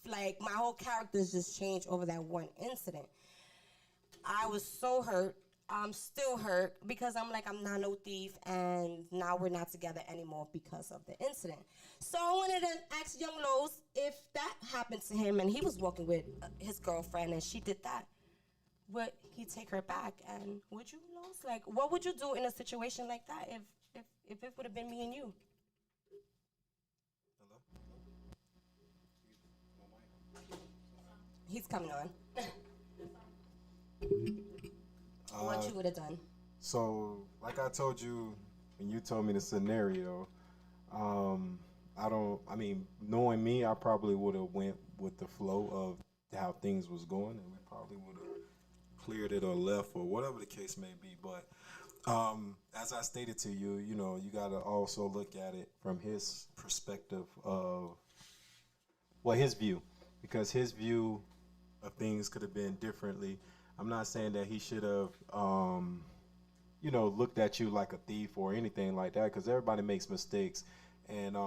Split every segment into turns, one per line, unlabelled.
Like, my whole character's just changed over that one incident. I was so hurt. I'm still hurt because I'm like, I'm not no thief, and now we're not together anymore because of the incident. So I wanted to ask Young Los if that happened to him and he was walking with his girlfriend and she did that, would he take her back? And would you, Los? Like, what would you do in a situation like that if it would have been me and you?
Hello?
He's coming on. What you would have done?
So, like I told you when you told me the scenario, I mean, knowing me, I probably would have went with the flow of how things was going, and we probably would have cleared it or left or whatever the case may be. But as I stated to you, you know, you got to also look at it from his perspective of, well, his view, because his view of things could have been differently. I'm not saying that he should have, you know, looked at you like a thief or anything like that, because everybody makes mistakes, and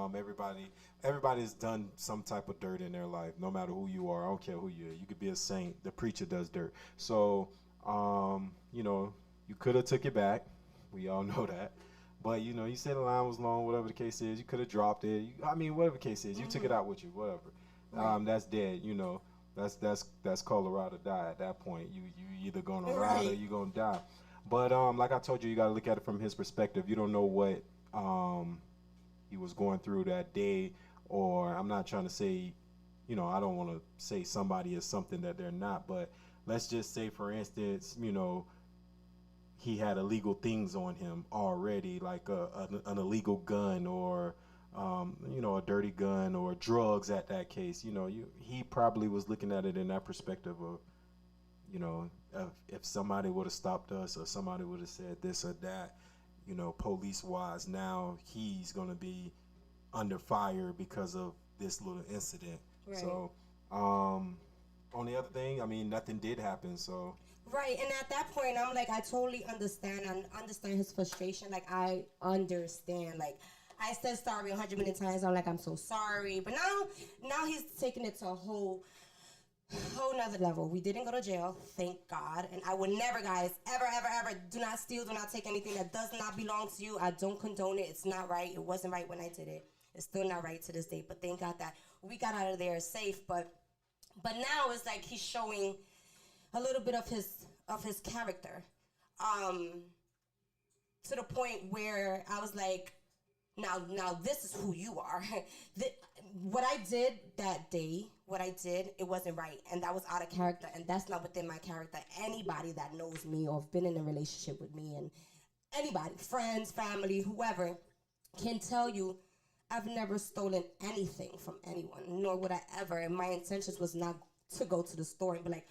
everybody's done some type of dirt in their life, no matter who you are. I don't care who you are. You could be a saint. The preacher does dirt. So, you know, you could have took it back. We all know that. But, you know, you said the line was long, whatever the case is. You could have dropped it. I mean, whatever the case is, you took it out with you, whatever. That's dead, you know. That's Colorado die at that point. You either gonna ride or you gonna die. But like I told you, you gotta look at it from his perspective. You don't know what he was going through that day, or I'm not trying to say, you know, I don't want to say somebody is something that they're not. But let's just say, for instance, you know, he had illegal things on him already, like an illegal gun or you know, a dirty gun or drugs at that case. You know, he probably was looking at it in that perspective of, you know, if somebody would have stopped us or somebody would have said this or that, you know, police wise, now he's going to be under fire because of this little incident. Right. So, on the other thing, I mean, nothing did happen, so.
Right, and at that point, I'm like, I totally understand. I understand his frustration. Like, I understand. Like, I said sorry 100 million times. I'm like, I'm so sorry. But now he's taking it to a whole nother level. We didn't go to jail, thank God. And I would never, guys, ever, do not steal, do not take anything that does not belong to you. I don't condone it. It's not right. It wasn't right when I did it. It's still not right to this day. But thank God that we got out of there safe. But now it's like he's showing a little bit of his character, to the point where I was like, now this is who you are. What I did that day, it wasn't right, and that was out of character, and that's not within my character. Anybody that knows me or have been in a relationship with me, and anybody, friends, family, whoever, can tell you I've never stolen anything from anyone, nor would I ever. And my intentions was not to go to the store and be like,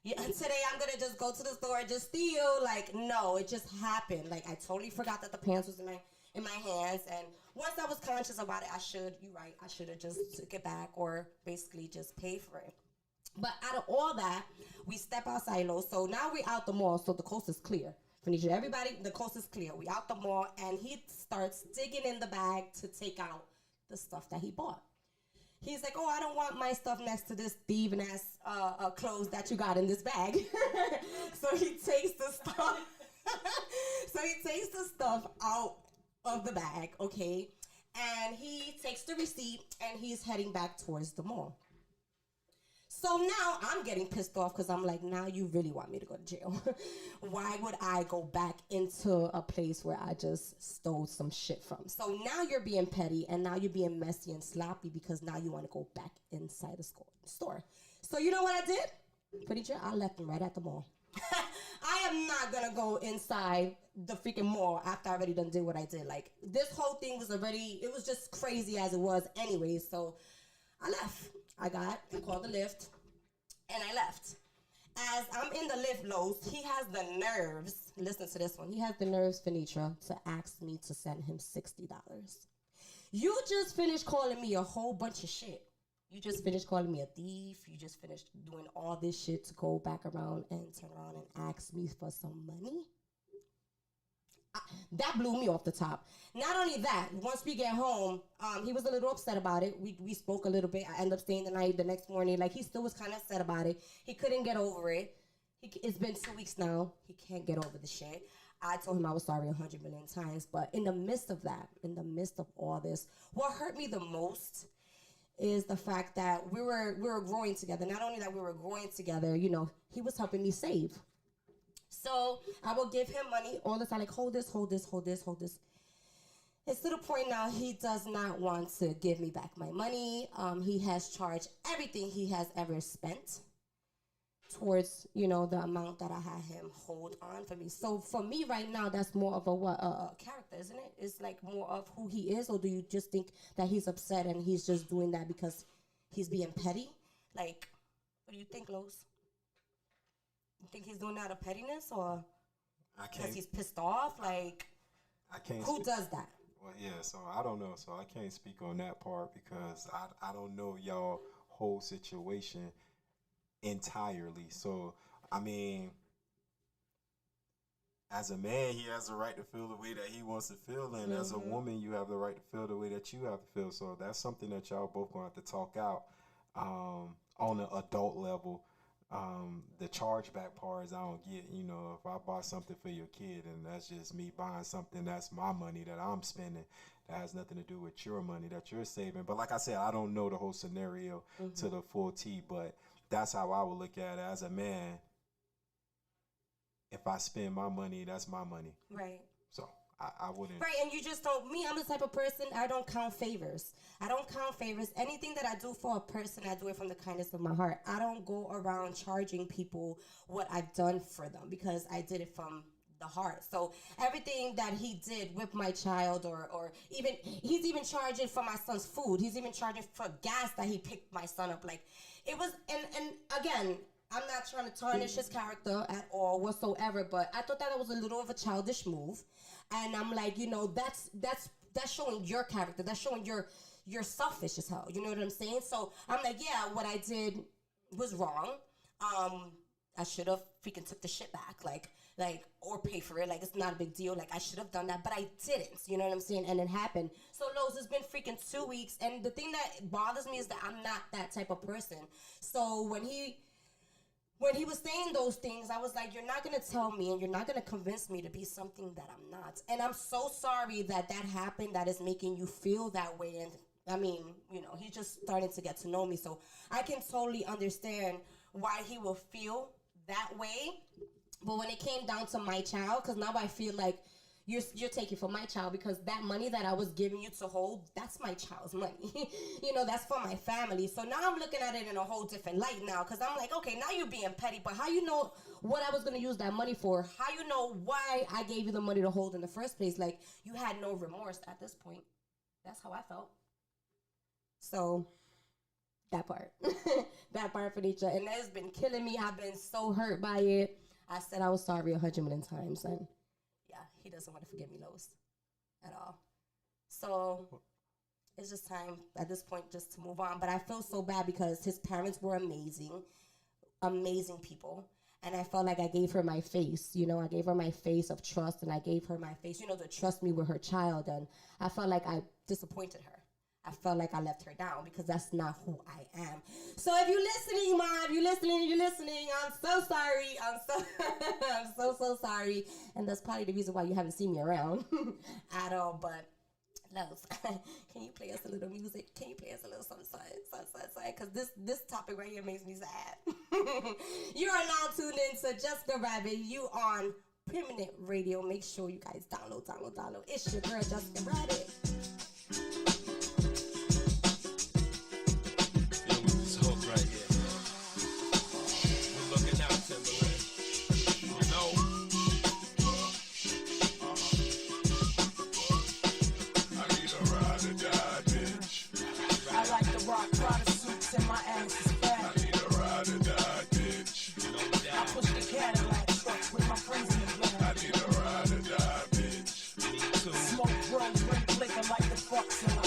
yeah, today I'm gonna just go to the store and just steal. Like, no, it just happened. Like, I totally forgot that the pants was in my hands, and once I was conscious about it, you're right, I should have just took it back or basically just paid for it. But out of all that, we step outside, low. So now we out the mall, so the coast is clear. Phoenicia, everybody, the coast is clear. We out the mall, and he starts digging in the bag to take out the stuff that he bought. He's like, oh, I don't want my stuff next to this thieving ass clothes that you got in this bag. So he takes the stuff. So he takes the stuff out of the bag, okay? And he takes the receipt and he's heading back towards the mall. So now I'm getting pissed off because I'm like, now you really want me to go to jail. Why would I go back into a place where I just stole some shit from? So now you're being petty and now you're being messy and sloppy because now you want to go back inside the store. So you know what I did? Pretty sure I left him right at the mall. I am not gonna go inside the freaking mall after I already done did what I did. Like, this whole thing was it was just crazy as it was anyway. So I left. I called the lift, and I left. As I'm in the lift, Lowe's, he has the nerves, listen to this one, he has the nerves, Finitra, to ask me to send him $60. You just finished calling me a whole bunch of shit. You just finished calling me a thief. You just finished doing all this shit to go back around and turn around and ask me for some money. That blew me off the top. Not only that, once we get home, he was a little upset about it. We spoke a little bit. I ended up staying the night. The next morning, like, he still was kind of upset about it. He couldn't get over it. It's been 2 weeks now. He can't get over the shit. I told him I was sorry 100 million times. But in the midst of that, in the midst of all this, what hurt me the most is the fact that we were growing together. Not only that we were growing together, you know, he was helping me save. So I will give him money all the time, like, hold this, hold this, hold this, hold this. It's to the point now he does not want to give me back my money. He has charged everything he has ever spent towards, you know, the amount that I had him hold on for me. So for me right now, that's more of a character, isn't it? It's like more of who he is, or do you just think that he's upset and he's just doing that because he's being petty? Like, what do you think, Los? You think he's doing that out of pettiness, or because he's pissed off? Like, who does that?
Well, yeah, so I don't know. So I can't speak on that part because I don't know y'all whole situation entirely. So, I mean, as a man, he has the right to feel the way that he wants to feel. And as a woman, you have the right to feel the way that you have to feel. So that's something that y'all both going to have to talk out on an adult level. The chargeback parts I don't get. You know, if I bought something for your kid and that's just me buying something, that's my money that I'm spending. That has nothing to do with your money that you're saving. But like I said, I don't know the whole scenario to the full T, but that's how I would look at it as a man. If I spend my money, that's my money.
Right.
So I wouldn't.
Right, and you just don't. Me, I'm the type of person, I don't count favors. I don't count favors. Anything that I do for a person, I do it from the kindness of my heart. I don't go around charging people what I've done for them because I did it from the heart. So everything that he did with my child, or even, he's even charging for my son's food. He's even charging for gas that he picked my son up. Like, it was, and again, I'm not trying to tarnish his character at all whatsoever, but I thought that was a little of a childish move. And I'm like, you know, that's showing your character. That's showing you're selfish as hell. You know what I'm saying? So I'm like, yeah, what I did was wrong. I should have freaking took the shit back, like, or pay for it. Like, it's not a big deal. Like, I should have done that, but I didn't. You know what I'm saying? And it happened. So, Lowe's, it's been freaking 2 weeks. And the thing that bothers me is that I'm not that type of person. So when he was saying those things, I was like, you're not going to tell me and you're not going to convince me to be something that I'm not. And I'm so sorry that happened, that is making you feel that way. And I mean, you know, he's just starting to get to know me. So I can totally understand why he will feel that way. But when it came down to my child, because now I feel like you're taking from my child, because that money that I was giving you to hold, that's my child's money. You know, that's for my family. So now I'm looking at it in a whole different light now, because I'm like, okay, now you're being petty, but how you know what I was going to use that money for? How you know why I gave you the money to hold in the first place? Like, you had no remorse at this point. That's how I felt. So that part. That part for nature. And that has been killing me. I've been so hurt by it. I said I was sorry 100 million times, and he doesn't want to forgive me, Lois, at all. So it's just time at this point just to move on. But I feel so bad because his parents were amazing, amazing people. And I felt like I gave her my face, you know, I gave her my face of trust, and I gave her my face, you know, to trust me with her child. And I felt like I disappointed her. I felt like I left her down because that's not who I am. So if you're listening, Mom, if you're listening, I'm so sorry. I'm so sorry. And that's probably the reason why you haven't seen me around at all. But, Lowe's, can you play us a little music? Can you play us a little something? Because this topic right here makes me sad. You are now tuned in to Jessica Rabbit. You on Permanent Radio. Make sure you guys download. It's your girl, Jessica Rabbit.
Smoke, bro, drink liquor like the fuck's in my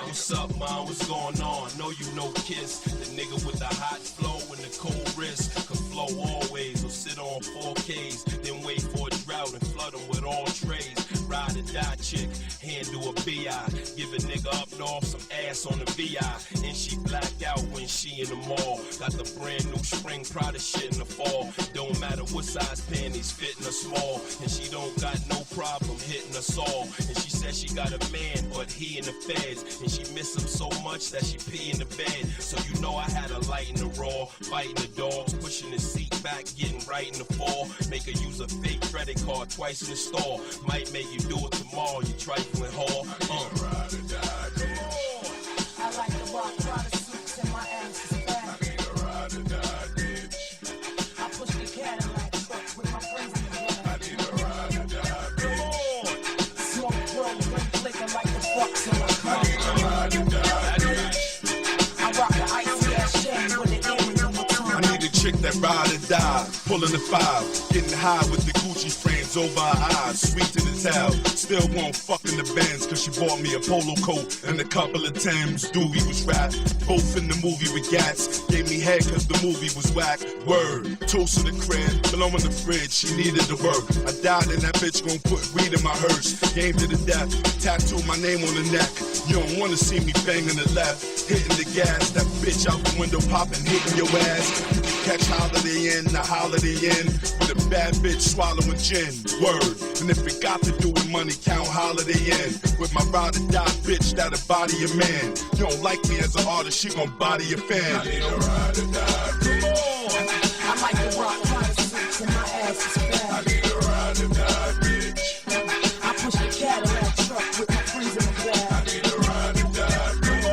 What's up, man? What's going on? Know you know Kiss, the nigga with the hot flow and the cold wrist. Can flow always or sit on 4Ks, then wait for a drought and flood them with all trays. Ride or die chick, handle a BI. Give a nigga up north some ass on the VI. And she black out when she in the mall. Got the brand new spring Prada shit in the fall. Don't matter what size panties, fitting or small. And she don't got no problem hitting us all. And she said she got a man, but he in the feds. And she miss him so much that she pee in the bed. So you know I had a light in the raw, fighting the dogs, pushing the seat back, getting right in the fall. Make her use a fake credit card twice in the store. Might make you do it tomorrow, you trifling whore. Ride or die, bitch.
I like to rock Prada suits and my ass is fat.
I need a ride or die, bitch.
I push the Cadillac truck with my friends in the back.
I need a ride or die, bitch.
Smoke drone, ring flicking like the fuck till I come.
I need a ride or die, bitch.
I rock the icy ass chain with the earrings on my tongue.
I need a chick that ride or die, pulling the 5, getting high with the Gucci frames over her eyes, sweet to the towel. Still won't fuck in the Benz, cause she bought me a polo coat and a couple of Timbs. Doobie was rap, both in the movie with gats. Gave me head cause the movie was whack. Word, toast to the crib, below in the fridge, she needed to work. I died and that bitch gon' put weed in my hearse. Game to the death, tattoo my name on the neck. You don't wanna see me banging the left, hitting the gas. That bitch out the window popping, hitting your ass. Catch Holiday Inn, the Holiday Inn, with a bad bitch swallowing gin. Word, and if it got to do with money, count Holiday Inn. With my ride or die bitch, that'll body a man. You don't like me as an artist, she gon' body a fan. I need a ride or die, bitch.
I like to rock Prada suits and my ass is fat.
I need a ride or die, bitch.
I push the Cadillac truck with my friends in the back.
I need a ride or die, bitch.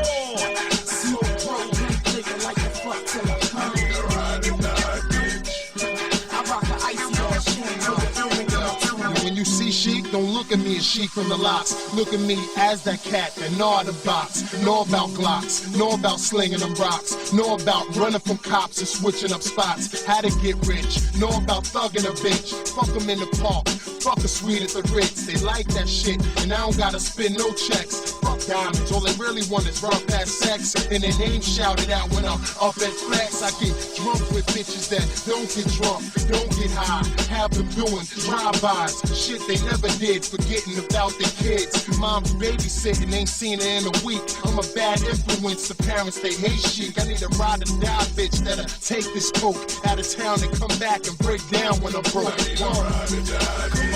Smoke drone, ring flicking like the fuck till I come.
I need a ride or die, bitch.
I rock the icy ass chain with the earrings on my tongue.
When you see Sheik, don't look at me as Sheik from the lots. Look at me as that cat that gnaw the box. Know about Glocks, know about slinging them rocks. Know about running from cops and switching up spots. How to get rich, know about thugging a bitch. Fuck them in the park, fuck a sweet at the Ritz. They like that shit, and I don't gotta spend no checks. Fuck diamonds, all they really want is rough ass sex. And their name shouted out when I'm up at flex. I get drunk with bitches that don't get drunk, don't get high. Have them doing drive-bys, shit they never did, forgetting about their kids. Mom's babysitting, ain't seen her in a week. I'm a bad influence to parents, they hate Sheik. I need a ride or die bitch that'll take this coke out of town and come back and break down when I'm broke.
I need a ride or die, bitch.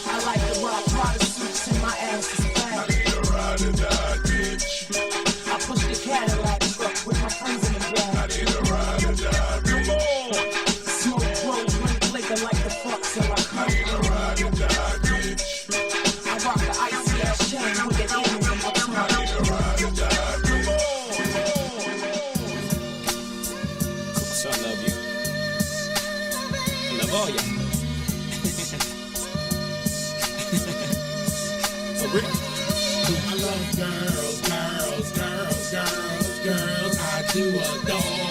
I like to rock Prada suits and my ass is
I
fat.
need a ride or die, bitch.
I push the Cadillac truck with my friends in the
I
back.
need a ride or die, bitch.
Smoke drone, ring flicking like the fuck till I
I
come.
need a ride or die, bitch.
I rock the icy ass chain with the earrings on my
I
tongue.
need a ride or die, bitch.
So I love you. I love all y'all. For real.
I love girls, girls, girls, girls, girls. I do adore.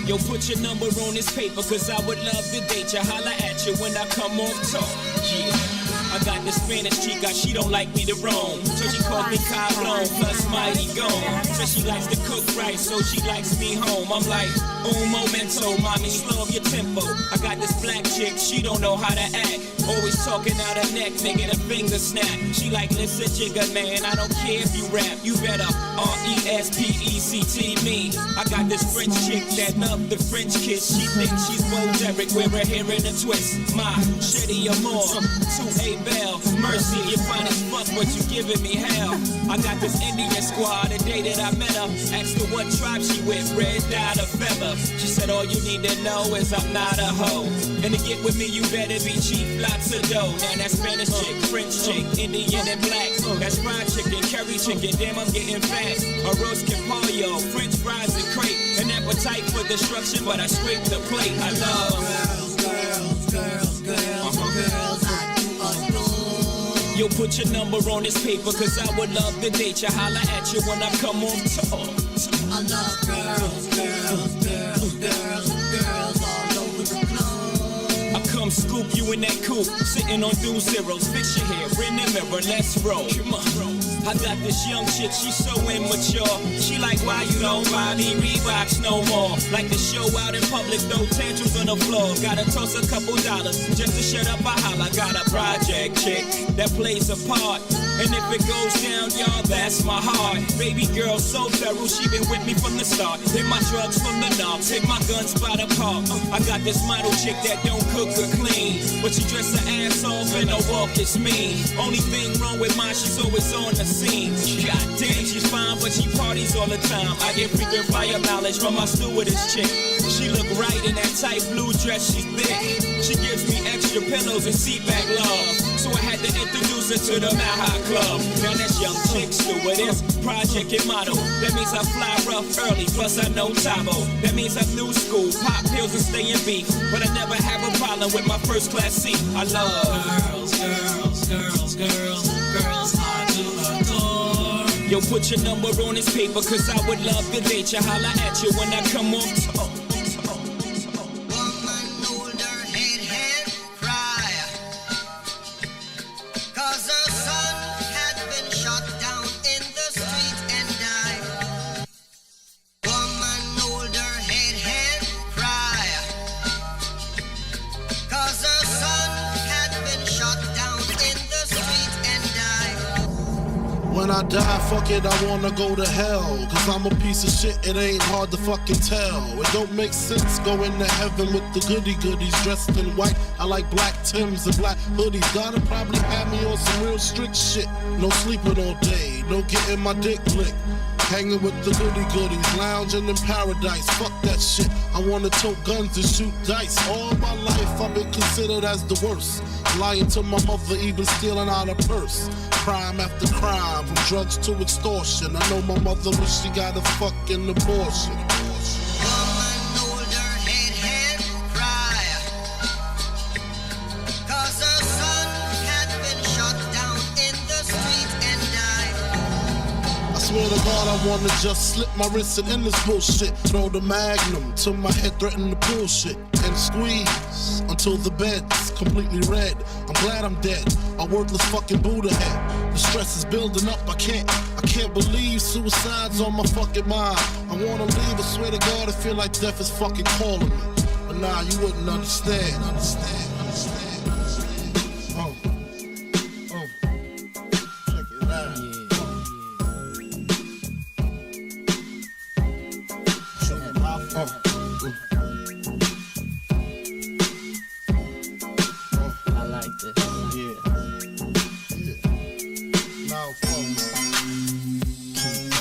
Yo, put your number on this paper, cause I would love to date you. Holla at you when I come off talk. Yeah. I got this Spanish chica, she don't like me to roam. So she calls me Cablon, plus mighty gone. Says she likes to cook right, so she likes me home. I'm like, un momento, mommy, slow up your tempo. I got this black chick, she don't know how to act. Always talking out her neck, making her finger snap. She like, listen, jigga, man, I don't care if you rap. You better R-E-S-P-E-C-T me. I got this French chick that love the French kiss. She thinks she's Bo Derek, wear her hair in a twist. My shitty amour, to a bell. Mercy, you fine as fuck, but you giving me hell. I got this Indian squad, the day that I met her. Asked her what tribe she with, red dye or feather. She said, all you need to know is I'm not a hoe. And to get with me, you better be cheap, lots of dough. Now that Spanish chick, French chick, Indian and black. That's fried chicken, curry chicken, damn I'm getting fat. A roast capollo, French fries and crepe. An appetite for destruction, but I scrape the plate. I love
Girls, girls, girls, girls, girls. I do adore.
Yo, put your number on this paper, cause I would love to date you. Holla at you when I come on tour.
I love girls, girls, girls, girls, girls all over the globe.
I come come scoop you in that coupe, sitting on 2 zeros. Fix your hair in the mirror, let's roll. Come on. I got this young chick, she's so immature. She like, why you don't buy me Reeboks no more? Like to show out in public, throw tantrums on the floor. Gotta toss a couple dollars just to shut up a holler. Got a project chick that plays a part. And if it goes down, y'all, that's my heart. Baby girl so thorough, she been with me from the start. Hit my drugs from the knobs, hit my guns by the park. I got this model chick that don't cook or clean, but she dress her ass off and her walk is mean. Only thing wrong with mine, she's always on the scene. God damn, she's fine, but she parties all the time. I get freaking fire mileage from my stewardess chick. She look right in that tight blue dress, she's thick. She gives me extra pillows and seat back love. So I had to introduce her to the Mile High Club. Now that's young chick stewardess, project and model. That means I fly rough early, plus I know Tabo. That means I'm new school, pop pills and stay in beef. But I never have a problem with my first class seat. I love girls, girls, girls, girls, girls hard to adore. Yo, put your number on this paper, cause I would love to date you. Holla at you when I come off top.
When I die, fuck it, I wanna go to hell. Cause I'm a piece of shit, it ain't hard to fucking tell. It don't make sense going to heaven with the goody goodies dressed in white. I like black Timbs and black hoodies. Gotta probably have me on some real strict shit. No sleeping all day, no getting my dick licked. Hanging with the goody goodies, lounging in paradise. Fuck that shit. I wanna tote guns and shoot dice. All my life I've been considered as the worst. Lying to my mother, even stealing out her purse. Crime after crime, from drugs to extortion. I know my mother wish she got a fucking abortion. I swear to God, I wanna just slip my wrist and end this bullshit. Throw the magnum till my head threaten to bullshit. And squeeze until the bed's completely red. I'm glad I'm dead, a worthless fucking Buddha head. The stress is building up, I can't believe suicide's on my fucking mind. I wanna leave, I swear to God, I feel like death is fucking calling me. But nah, you wouldn't understand. Check it out.
I like this.
Now,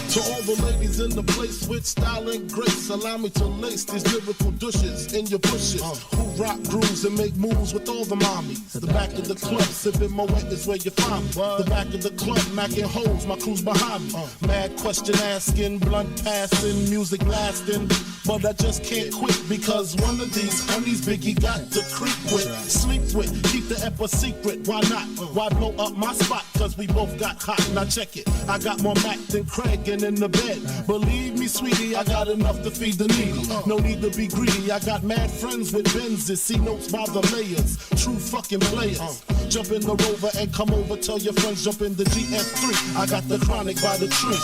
to all the ladies in the place with style and grace, allow me to lace these lyrical douches in your bushes. Who rock grooves and make moves with all the mommies. The back of the club, sipping my wet is where you find me. The back of the club, macking holes, my crew's behind me. Mad question asking, blunt passing, music lasting. But I just can't quit because one of these honeys Biggie got to creep with, sleep with, keep the ep a secret. Why not? Why blow up my spot? Cause we both got hot. Now check it. I got more Mac than Craig and in the bed. Believe me, sweetie, I got enough to feed the needy. No need to be greedy. I got mad friends with Benzes. See notes by the layers. True fucking players. Jump in the Rover and come over. Tell your friends jump in the GF3. I got the chronic by the tree.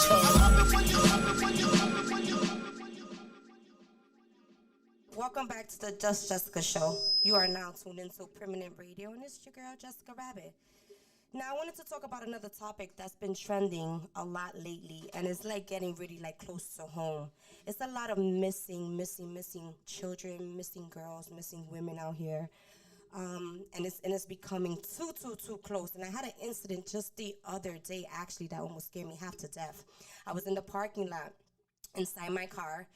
Welcome back to the Just Jessica Show. You are now tuned into Permanent Radio, and it's your girl, Jessica Rabbit. Now, I wanted to talk about another topic that's been trending a lot lately, and it's like getting really like close to home. It's a lot of missing children, missing girls, missing women out here. And it's becoming too close. And I had an incident just the other day, actually, that almost scared me half to death. I was in the parking lot inside my car,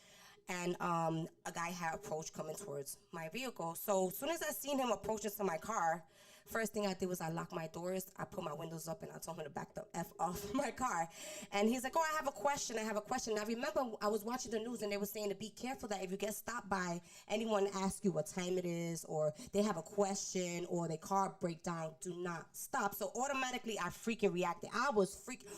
and a guy had approached coming towards my vehicle. So as soon as I seen him approaching to my car, first thing I did was I locked my doors, I put my windows up, and I told him to back the F off my car. And he's like, oh, I have a question. I remember I was watching the news, and they were saying to be careful that if you get stopped by anyone ask you what time it is, or they have a question, or their car break down, do not stop. So automatically, I freaking reacted.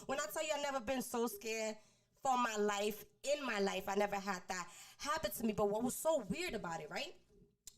When I tell you I've never been so scared for my life, in my life, I never had that happen to me. But what was so weird about it, right?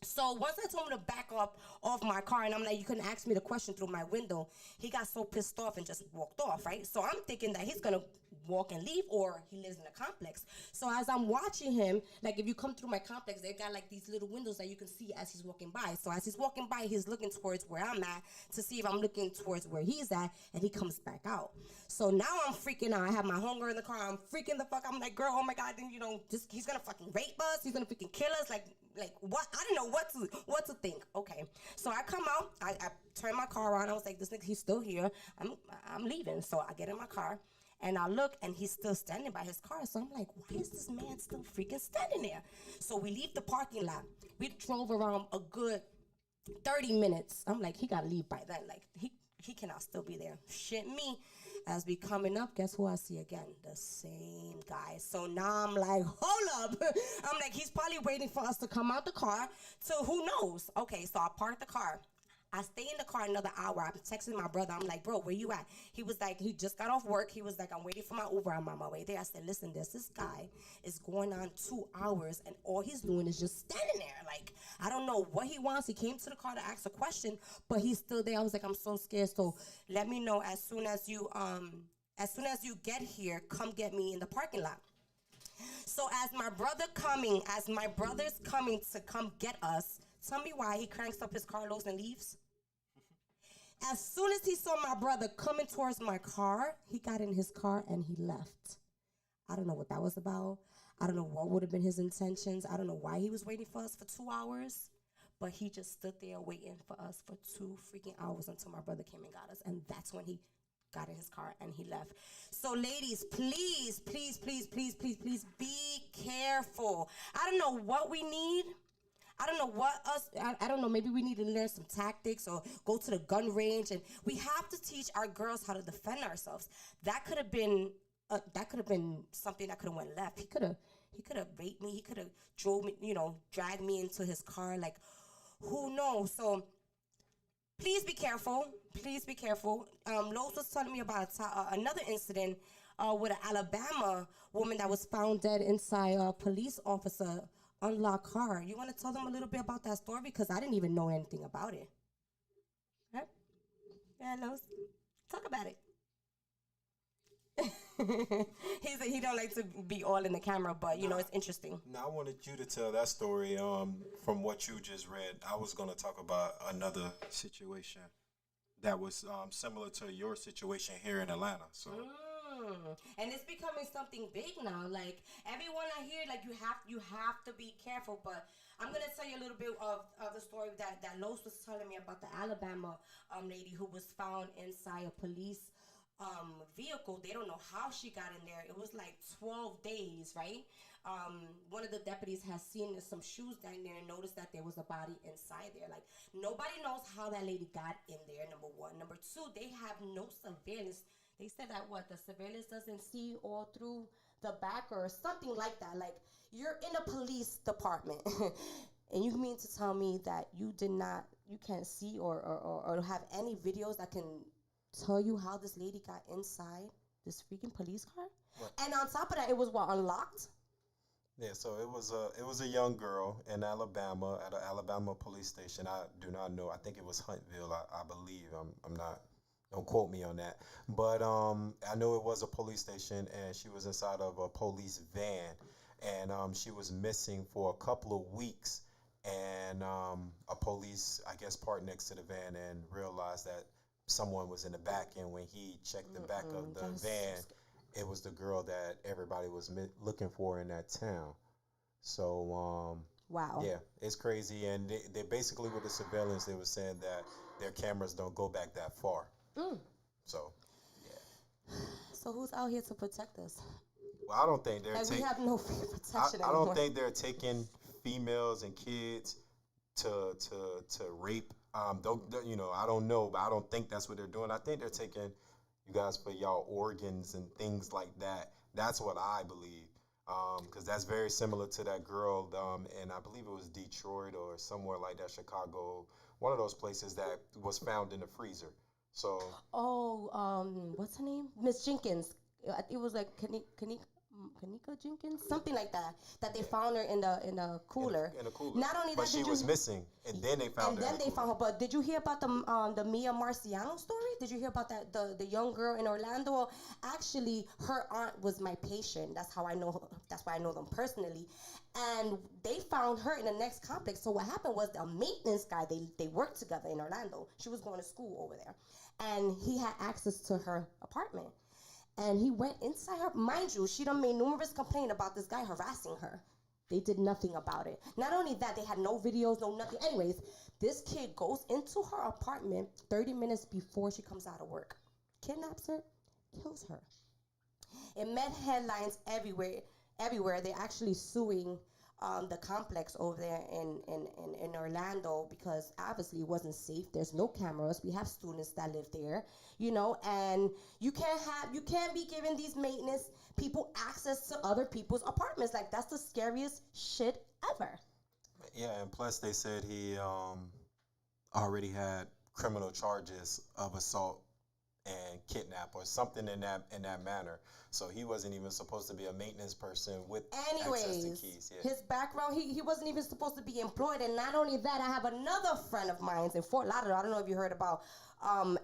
So once I told him to back up off my car, and I'm like, you couldn't ask me the question through my window, he got so pissed off and just walked off, right? So I'm thinking that he's gonna walk and leave, or he lives in a complex. So as I'm watching him, like if you come through my complex, they got like these little windows that you can see as he's walking by. So as he's walking by, he's looking towards where I'm at to see if I'm looking towards where he's at, and he comes back out. So now I'm freaking out. I have my homegirl in the car. I'm freaking the fuck. I'm like, girl, oh my god, then just he's gonna fucking rape us. He's gonna freaking kill us. Like what? I didn't know what to think. Okay, so I come out. I turn my car on. I was like, this nigga, he's still here. I'm leaving. So I get in my car. And I look, and he's still standing by his car. So I'm like, why is this man still freaking standing there? So we leave the parking lot. We drove around a good 30 minutes. I'm like, he got to leave by then. Like, he cannot still be there. Shit me. As we coming up, guess who I see again? The same guy. So now I'm like, hold up. I'm like, he's probably waiting for us to come out the car. So who knows? Okay, so I parked the car. I stay in the car another hour. I'm texting my brother. I'm like, bro, where you at? He was like, he just got off work. He was like, I'm waiting for my Uber. I'm on my way there. I said, listen, this guy is going on 2 hours, and all he's doing is just standing there. Like, I don't know what he wants. He came to the car to ask a question, but he's still there. I was like, I'm so scared. So let me know as soon as you get here, come get me in the parking lot. So as my brother's coming to come get us, tell me why he cranks up his Carlos and leaves. As soon as he saw my brother coming towards my car, he got in his car and he left. I don't know what that was about. I don't know what would have been his intentions. I don't know why he was waiting for us for 2 hours. But he just stood there waiting for us for 2 freaking hours until my brother came and got us. And that's when he got in his car and he left. So ladies, please, please, please, please, please, please be careful. I don't know what we need. I don't know I don't know, maybe we need to learn some tactics or go to the gun range, and we have to teach our girls how to defend ourselves. That could have been something that could have went left. He could have raped me. He could have dragged me into his car. Like, who knows? So please be careful. Please be careful. Lowe's was telling me about another incident with an Alabama woman that was found dead inside a police officer unlocked car. You want to tell them a little bit about that story? Because I didn't even know anything about it. Huh? Yeah, Lowe's. Talk about it. He don't like to be all in the camera, but it's interesting.
Now I wanted you to tell that story. From what you just read, I was going to talk about another situation that was similar to your situation here in Atlanta. So.
And it's becoming something big now. Like, everyone I hear, like, you have to be careful. But I'm gonna tell you a little bit of the story that Los was telling me about the Alabama lady who was found inside a police vehicle. They don't know how she got in there. It was like 12 days, right? One of the deputies has seen some shoes down there and noticed that there was a body inside there. Like, nobody knows how that lady got in there, number one. Number two, they have no surveillance. They said that the surveillance doesn't see all through the back or something like that. Like, you're in a police department and you mean to tell me that you can't see or have any videos that can tell you how this lady got inside this freaking police car? What? And on top of that, it was unlocked?
Yeah, so it was a young girl in Alabama at an Alabama police station. I do not know. I think it was Huntsville, I believe. I'm not. Don't quote me on that. But I know it was a police station, and she was inside of a police van, and she was missing for a couple of weeks. And a police, I guess, parked next to the van and realized that someone was in the back. And when he checked the back of the van, it was the girl that everybody was looking for in that town. So,
wow.
Yeah, it's crazy. And they basically, with the surveillance, they were saying that their cameras don't go back that far. So, yeah.
So who's out here to protect us?
Well, I don't think they're
we have no protection
I don't think they're taking females and kids to rape. I don't know, but I don't think that's what they're doing. I think they're taking you guys for y'all organs and things like that. That's what I believe. Because that's very similar to that girl, and I believe it was Detroit or somewhere like that, Chicago, one of those places that was found in the freezer. So.
Oh, what's her name? Miss Jenkins. It was like Kanika Jenkins, something like that. That they found her in the cooler.
In a cooler.
Not only
but
that,
she was missing, and then they found her.
And then they found her. But did you hear about the Mia Marciano story? Did you hear about that the young girl in Orlando? Well, actually, her aunt was my patient. That's how I know her. That's why I know them personally. And they found her in the next complex. So what happened was the maintenance guy, they worked together in Orlando. She was going to school over there. And he had access to her apartment. And he went inside her. Mind you, she done made numerous complaints about this guy harassing her. They did nothing about it. Not only that, they had no videos, no nothing. Anyways, this kid goes into her apartment 30 minutes before she comes out of work. Kidnaps her, kills her. It made headlines everywhere. They're actually suing the complex over there in Orlando because obviously it wasn't safe. There's no cameras. We have students that live there, and you can't be giving these maintenance people access to other people's apartments. Like, that's the scariest shit ever.
Yeah, and plus they said he already had criminal charges of assault and kidnap or something in that manner. So he wasn't even supposed to be a maintenance person with access to keys. Yeah.
His background, he wasn't even supposed to be employed. And not only that, I have another friend of mine in Fort Lauderdale. I don't know if you heard about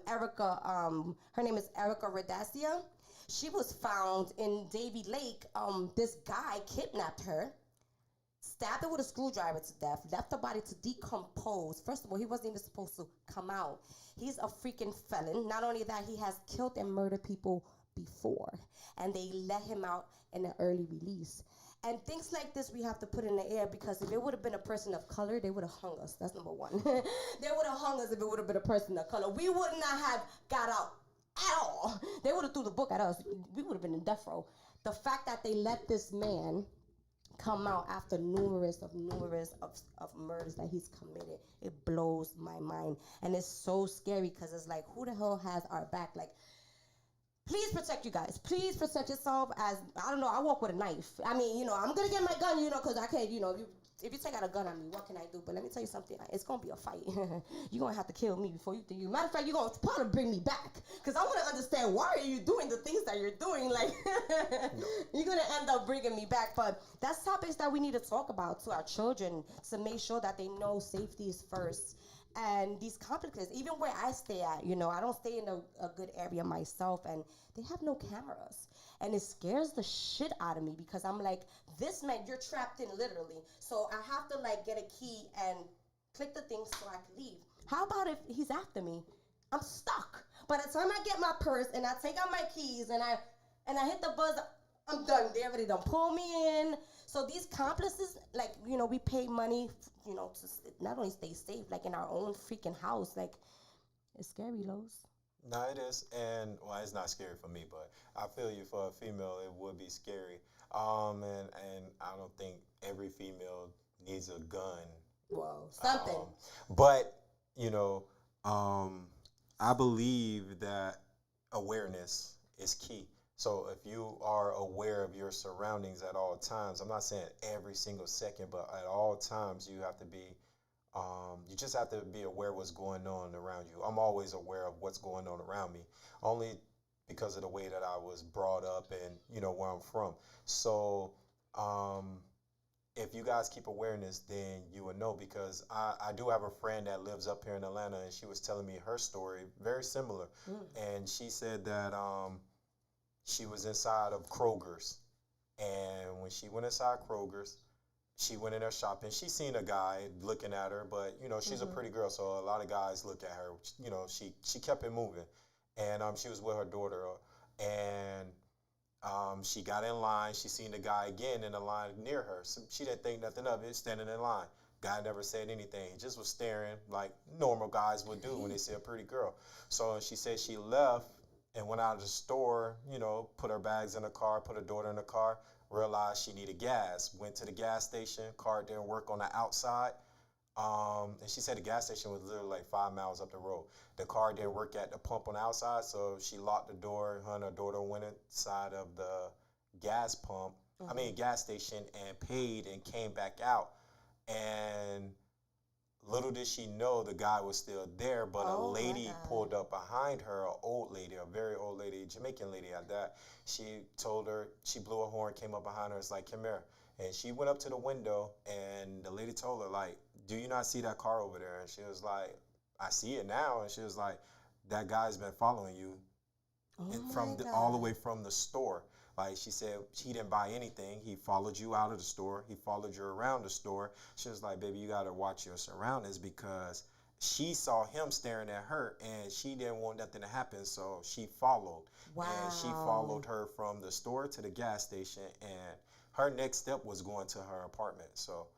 Erica. Her name is Erica Redacia. She was found in Davie Lake. This guy kidnapped her, stabbed her with a screwdriver to death, left the body to decompose. First of all, he wasn't even supposed to come out. He's a freaking felon. Not only that, he has killed and murdered people before, and they let him out in an early release. And things like this we have to put in the air, because if it would have been a person of color, they would have hung us. That's number one. They would have hung us if it would have been a person of color. We would not have got out at all. They would have threw the book at us. We would have been in death row. The fact that they let this man come out after numerous of murders that he's committed, it blows my mind. And it's so scary, because it's like, who the hell has our back? Like, please protect you guys. Please protect yourself. As I don't know, I walk with a knife. I mean, I'm gonna get my gun, because I can't, if you take out a gun on me, what can I do? But let me tell you something, it's gonna be a fight. You're gonna have to kill me before you think you. Matter of fact, you're gonna probably bring me back, because I want to understand, why are you doing the things that you're doing? Like, you're gonna end up bringing me back. But that's topics that we need to talk about to our children, to make sure that they know safety is first. And these complexes, even where I stay at, I don't stay in a good area myself, and they have no cameras. And it scares the shit out of me, because I'm like, this man, you're trapped in literally. So I have to get a key and click the thing so I can leave. How about if he's after me? I'm stuck. By the time I get my purse and I take out my keys and I hit the buzzer, I'm done. They already done pull me in. So these complexes, we pay money, to not only stay safe, in our own freaking house. It's scary, Lowe's.
No, it is, and it's not scary for me, but I feel you. For a female, it would be scary. And I don't think every female needs a gun.
Well, something.
But I believe that awareness is key. So if you are aware of your surroundings at all times, I'm not saying every single second, but at all times you have to be, you just have to be aware of what's going on around you. I'm always aware of what's going on around me, only because of the way that I was brought up and, where I'm from. So if you guys keep awareness, then you will know, because I do have a friend that lives up here in Atlanta, and she was telling me her story, very similar. And she said that she was inside of Kroger's, and when she went inside Kroger's, she went in there shopping. She seen a guy looking at her, but she's a pretty girl, so a lot of guys look at her. She kept it moving, and she was with her daughter, and she got in line. She seen the guy again in the line near her. So she didn't think nothing of it, standing in line. Guy never said anything. He just was staring like normal guys would do when they see a pretty girl. So she said she left and went out of the store, put her bags in the car, put her daughter in the car, realized she needed gas, went to the gas station, car didn't work on the outside. And she said the gas station was literally 5 miles up the road. The car didn't work at the pump on the outside, so she locked the door. Her and her daughter went inside of the gas station, and paid and came back out. And little did she know the guy was still there, but a
Oh, my
lady
God.
pulled up behind her, an old lady, a very old lady, Jamaican lady at that. She told her, she blew a horn, came up behind her, it's like, come here. And she went up to the window, and the lady told her, like, do you not see that car over there? And she was like, I see it now. And she was like, that guy's been following you all the way from the store. Like, she said he didn't buy anything. He followed you out of the store. He followed you around the store. She was like, baby, you got to watch your surroundings, because she saw him staring at her and she didn't want nothing to happen. So she followed.
Wow.
And she followed her from the store to the gas station. And her next step was going to her apartment. So,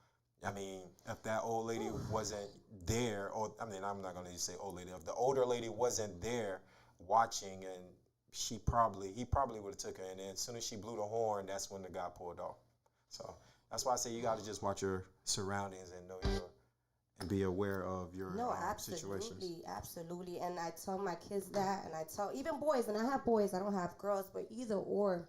I mean, if that old lady wasn't there, or I mean, I'm not going to say old lady, if the older lady wasn't there watching, and he probably would have took her, and then as soon as she blew the horn, that's when the guy pulled off. So that's why I say you got to just watch your surroundings and know and be aware of your situations.
Absolutely. And I tell my kids that, and I tell even boys, and I have boys, I don't have girls, but either or,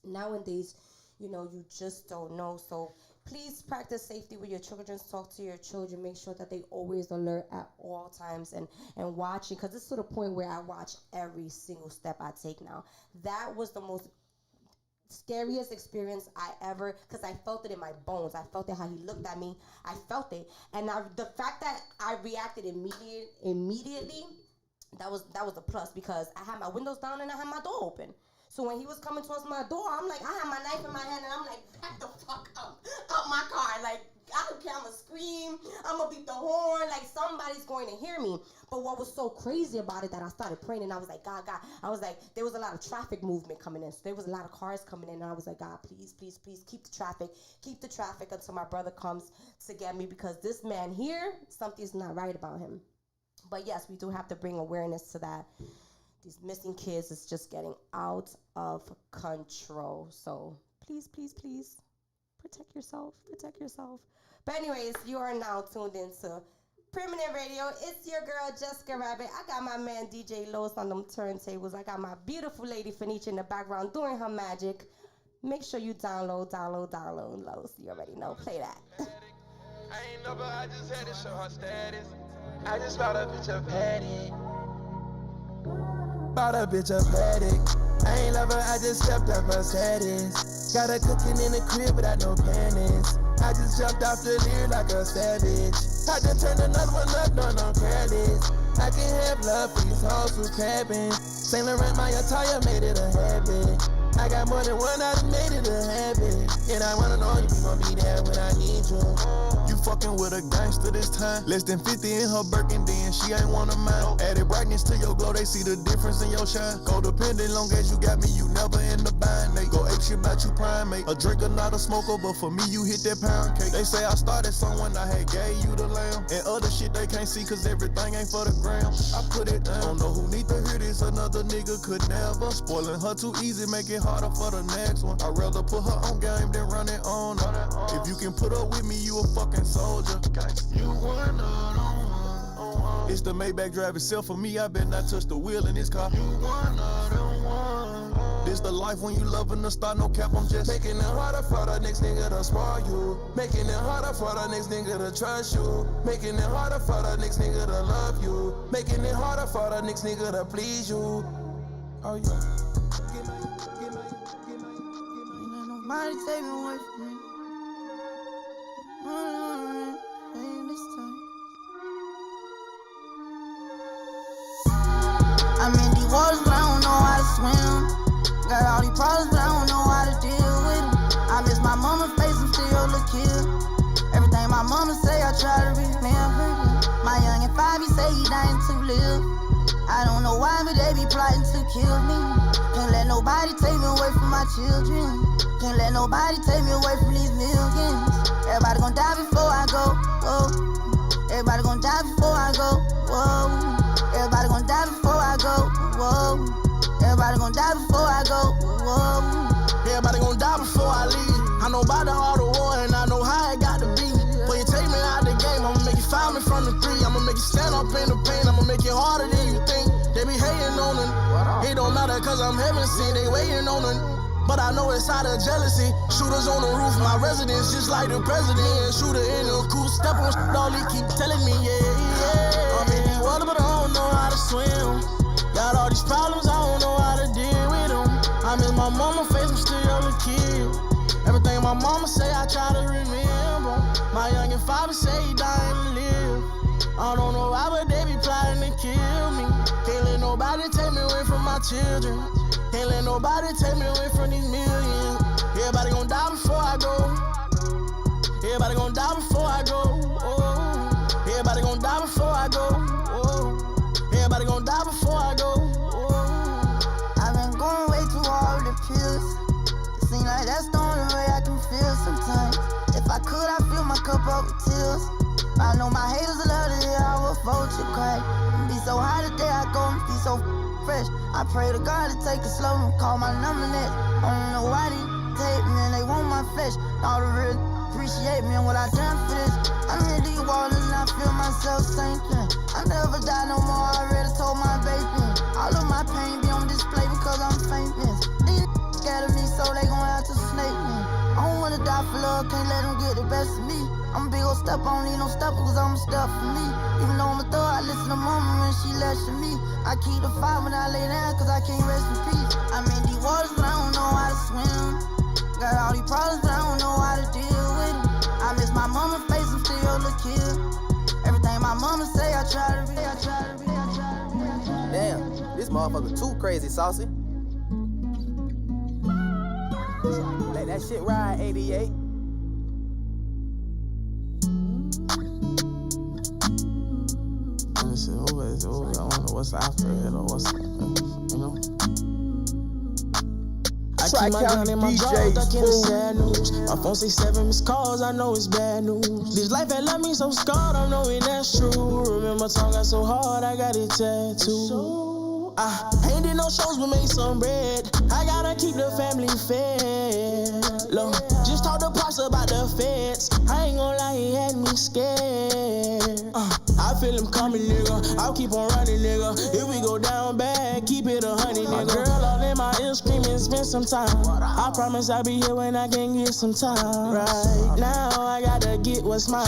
nowadays, you just don't know. So please practice safety with your children. Talk to your children. Make sure that they always alert at all times and watching, because it's to the point where I watch every single step I take now. That was the most scariest experience I ever, because I felt it in my bones. I felt it how he looked at me. I felt it. And the fact that I reacted immediately, that was a plus, because I had my windows down and I had my door open. So when he was coming towards my door, I'm like, I had my knife in my hand, and I'm like, back the fuck up out my car. Like, I don't care, I'm going to scream, I'm going to beat the horn, like, somebody's going to hear me. But what was so crazy about it, that I started praying, and I was like, God, I was like, there was a lot of traffic movement coming in. So there was a lot of cars coming in, and I was like, God, please, please, please, keep the traffic until my brother comes to get me, because this man here, something's not right about him. But yes, we do have to bring awareness to that. These missing kids is just getting out of control. So please, please, please protect yourself. But anyways, you are now tuned into Permanent Radio. It's your girl, Jesika Rabbit. I got my man, DJ Los, on them turntables. I got my beautiful lady, Fenicia, in the background doing her magic. Make sure you download Los. You already know. Play that.
I ain't know, but I just had to show her status. I just bought a bitch a Paddock. Bought a bitch a Paddock. I ain't love her, I just stepped up her status. Got her cooking in the crib without no panties. I just jumped off the leer like a savage. I done turned another one up, no careless. I can have love for these hoes who crabbing. Saint Laurent, my attire made it a habit. I got more than one, I done made it a habit. And I wanna know if you gon' be there when I need you. You fucking with a gangster this time. Less than 50 in her Birkin, then she ain't one of mine. Added brightness to your glow, they see the difference in your shine. Codependent, long as you got me, you never in the bind. They go ape shit about you primate. A drinker, not a smoker, but for me, you hit that pound cake. They say I started someone, I had gave you the lamb. And other shit they can't see, cause everything ain't for the gram. I put it down, don't know who need to hear this, another nigga could never. Spoiling her too easy, make it harder for the next one. I'd rather put her on game than run it on her. If you can put up with me, you a fucking soldier. You one of them. It's the Maybach drive itself for me. I bet not touch the wheel in this car. You one of them one. This the life when you loving the star, no cap. I'm just making it harder for the next nigga to spoil you. Making it harder for the next nigga to trust you. Making it harder for the next nigga to love you. Making it harder for the next nigga to please you. Oh yeah. Nobody take me away from me. Ain't this time. I'm in these waters, but I don't know how to swim. Got all these problems, but I don't know how to deal with them. I miss my mama's face, I'm still a kid. Everything my mama say, I try to remember. My youngin' 5, he say he dying to live. I don't know why, but they be plotting to kill me. Can't let nobody take me away from my children. Can't let nobody take me away from these millions. Everybody gon' die before I go, whoa. Everybody gon' die before I go, whoa. Everybody gon' die before I go, whoa. Everybody gon' die before I go, whoa. Everybody gon' die before I leave. I know about the art of war and I know how it got to be. When you take me out the game, I'ma make you foul me from the 3. I'ma make you stand up in the pain, I'ma make it harder than you think. They be hating on it. It don't matter cause I'm heaven sent, they waiting on it. But I know it's out of jealousy. Shooters on the roof, my residence, just like the president. Shooter in the coupe, step on all he keep telling me, yeah. I'm in the water, but I don't know how to swim. Got all these problems, I don't know how to deal with them. I miss my mama face, I'm still a kid. Everything my mama say, I try to remember. My youngin' father say he dying to live. I don't know why, but they be plotting to kill me. Can't let nobody take me away from my children. Can't let nobody take me away from these millions. Everybody gon' die before I go. Everybody gon' die before I go. Oh. Everybody gon' die before I go. Oh. Everybody gon' die before I go. Oh.
I've been going way too hard with the pills. It seems like that's the only way I can feel sometimes. If I could, I'd fill my cup up with tears. I know my haters will love to hear how a vulture cry. Be so high today, I go and be so fresh. I pray to God to take it slow and call my number next. I don't know why they take me and they want my flesh. All to really appreciate me and what I done for this. I'm in these waters and I feel myself sinking. I never die no more, I already told my baby. All of my pain be on display because I'm famous. These scared of me so they gon' have to snake me. I don't wanna die for love, can't let them get the best of me. I'm a big ol' step, I don't need no stepper cause I'm a step for me. Even though I'm a thug, I listen to mama when she lecture me. I keep the fire when I lay down cause I can't rest in peace. I'm in these waters but I don't know how to swim. Got all these problems but I don't know how to deal with them. I miss my mama's face, I'm still a kid. Everything my mama say, I try to be, I try to be, I try to be, I try to be.
Damn, this motherfucker too crazy, Saucy. Let that shit ride, 88.
This shit over, it's over. I don't know what's after it or what's, you know. I keep my gun in my drawer, stuck in the sad news. My phone say 7 missed calls, I know it's bad news. This life had left me so scarred, I'm knowing that's true. Remember, tongue got so hard, I got it tattooed. I ain't did no shows, but made some bread. I gotta keep the family fed. Look, just talk to Pops about the feds. I ain't gon' lie, he had me scared. I feel him coming, nigga. I'll keep on running, nigga. If we go down bad, keep it 100, nigga. My girl all in my ear screaming, spend some time. I promise I'll be here when I can get some time. Right now, I gotta get what's mine.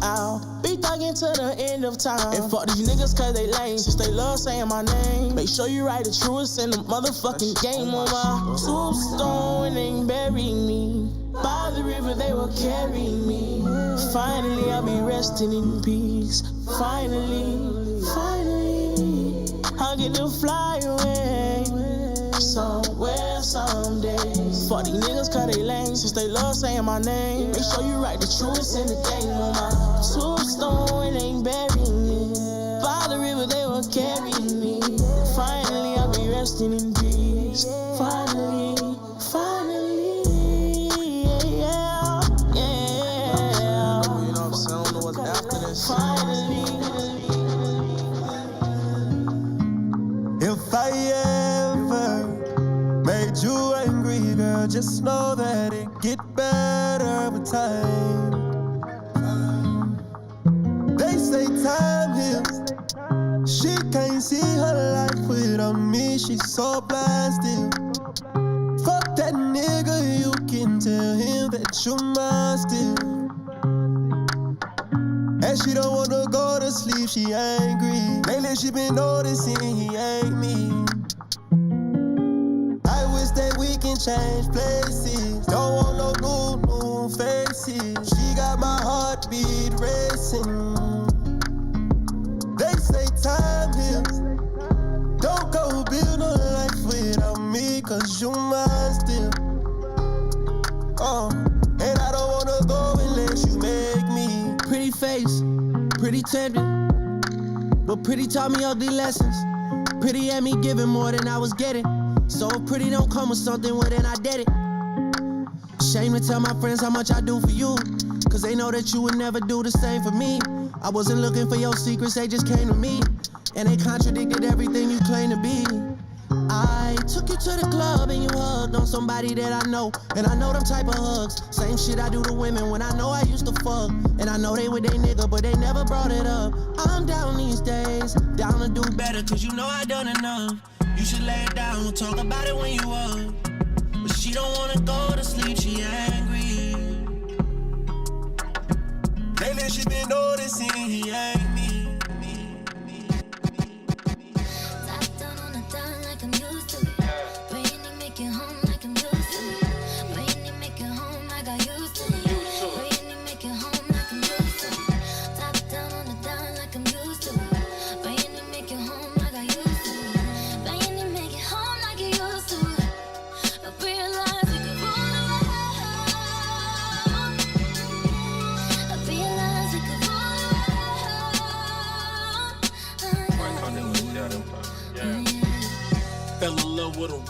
I'll be thugging to the end of time. And fuck these niggas cause they lame, since they love saying my name. Make sure you write the truest in the motherfucking game on my tombstone and bury me. By the river they will carry me. Finally I'll be resting in peace. Finally, I'll get to fly away somewhere someday. Fuck these niggas cause they lame, since they love saying my name. Make sure you write the truest in the game on my tombstone and bury me. By the river they will carry me. Finally I'll be resting in peace. Finally, yeah. You know what I'm saying? I don't know what's after this. Finally.
If I ever made you angry, girl, just know that it get better with time. They say time heals. She can't see her life without me, she's so blind still. Fuck that nigga, you can tell him that you're mine still. And she don't wanna go to sleep, she angry. Lately she been noticing he ain't me. I wish that we can change places. Don't want no new faces. She got my heartbeat racing. They say time heals. Don't go build a life without me, cause you mine still. And I don't wanna go unless you make me.
Pretty face, pretty tempting, but pretty taught me ugly lessons. Pretty had me giving more than I was getting. So if pretty don't come with something, well then I did it. Shame to tell my friends how much I do for you, cause they know that you would never do the same for me. I wasn't looking for your secrets, they just came to me. And they contradicted everything you claim to be. I took you to the club and you hugged on somebody that I know. And I know them type of hugs. Same shit I do to women when I know I used to fuck. And I know they with they nigga, but they never brought it up. I'm down these days, down to do better, cause you know I done enough. You should lay it down, we'll talk about it when you up. But she don't want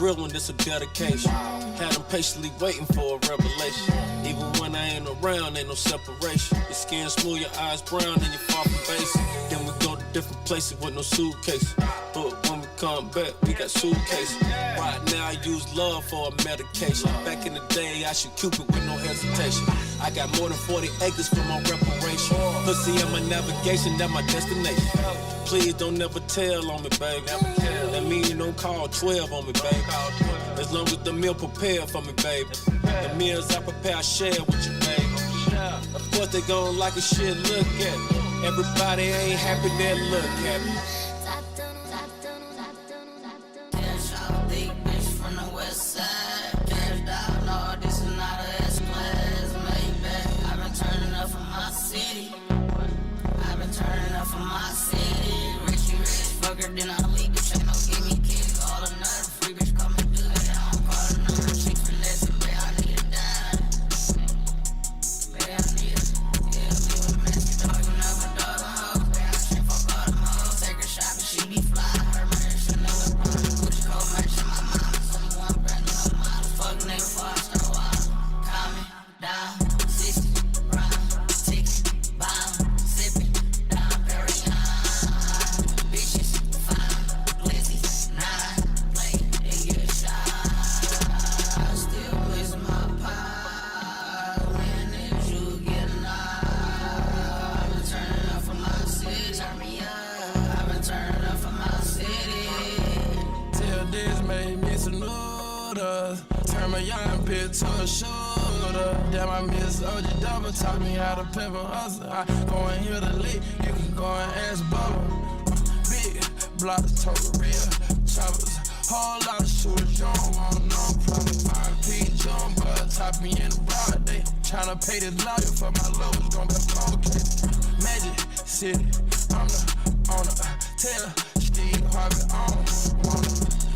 real one, this a dedication. Had them patiently waiting for a revelation. Even when I ain't around, ain't no separation. Your skin smooth, your eyes brown, and you're far from basic. Then we go to different places with no suitcase. But when we come back, we got suitcases. Right now, I use love for a medication. Back in the day, I should Cupid with no hesitation. I got more than 40 acres for my reparation. Pussy on my navigation, that's my destination. Please don't never tell on me, baby. That mean you don't call 12 on me, baby. As long as the meal prepared for me, baby. The meals I prepare, I share with you, baby. Of course they gon' like a shit, look at me. Everybody ain't happy, they look at me.
Cash out, big bitch from the west side. Cash out, no, this is not a S-Class. Maybach, I've been turning up for my city. I've been turning up for my city. Richie rich, fucker, then I leave the chain, don't give me kids. All another free bitch come and do it. I don't call the number, she finessing, babe, I need a dime. Babe, I need a, yeah, leave a mess, you talking up a dog, a hoe. Babe, I can't fuck all them hoes. Take her shopping, she be fly. Her man, Chanel, Gucci, cold merch, my mama. Someone brand new model. Fuck nigga before I start wild. Calm me down, 60 round, ticket, bomb, sipping, down, Perignon. Bitches, fine, glizzy, 9, play, and get a shot. Still blazing my pie. When did you get alive? I've been turning up for my city. Turn me up. I've been turning up for my city.
Till this made me some noodles. Turn my young bitch to a shooter. Damn, I miss OG Double. Taught me how to pimp a hustle. I go and hear the leak. You can go and ask Bubba. Big blocks, total real choppers. Whole lot of shooters. You don't want no problem. 5P jump, but top me in the broad day. Tryna pay this lawyer for my love. Gonna be complicated. Magic City. I'm the owner. Tell Steve Harvey on.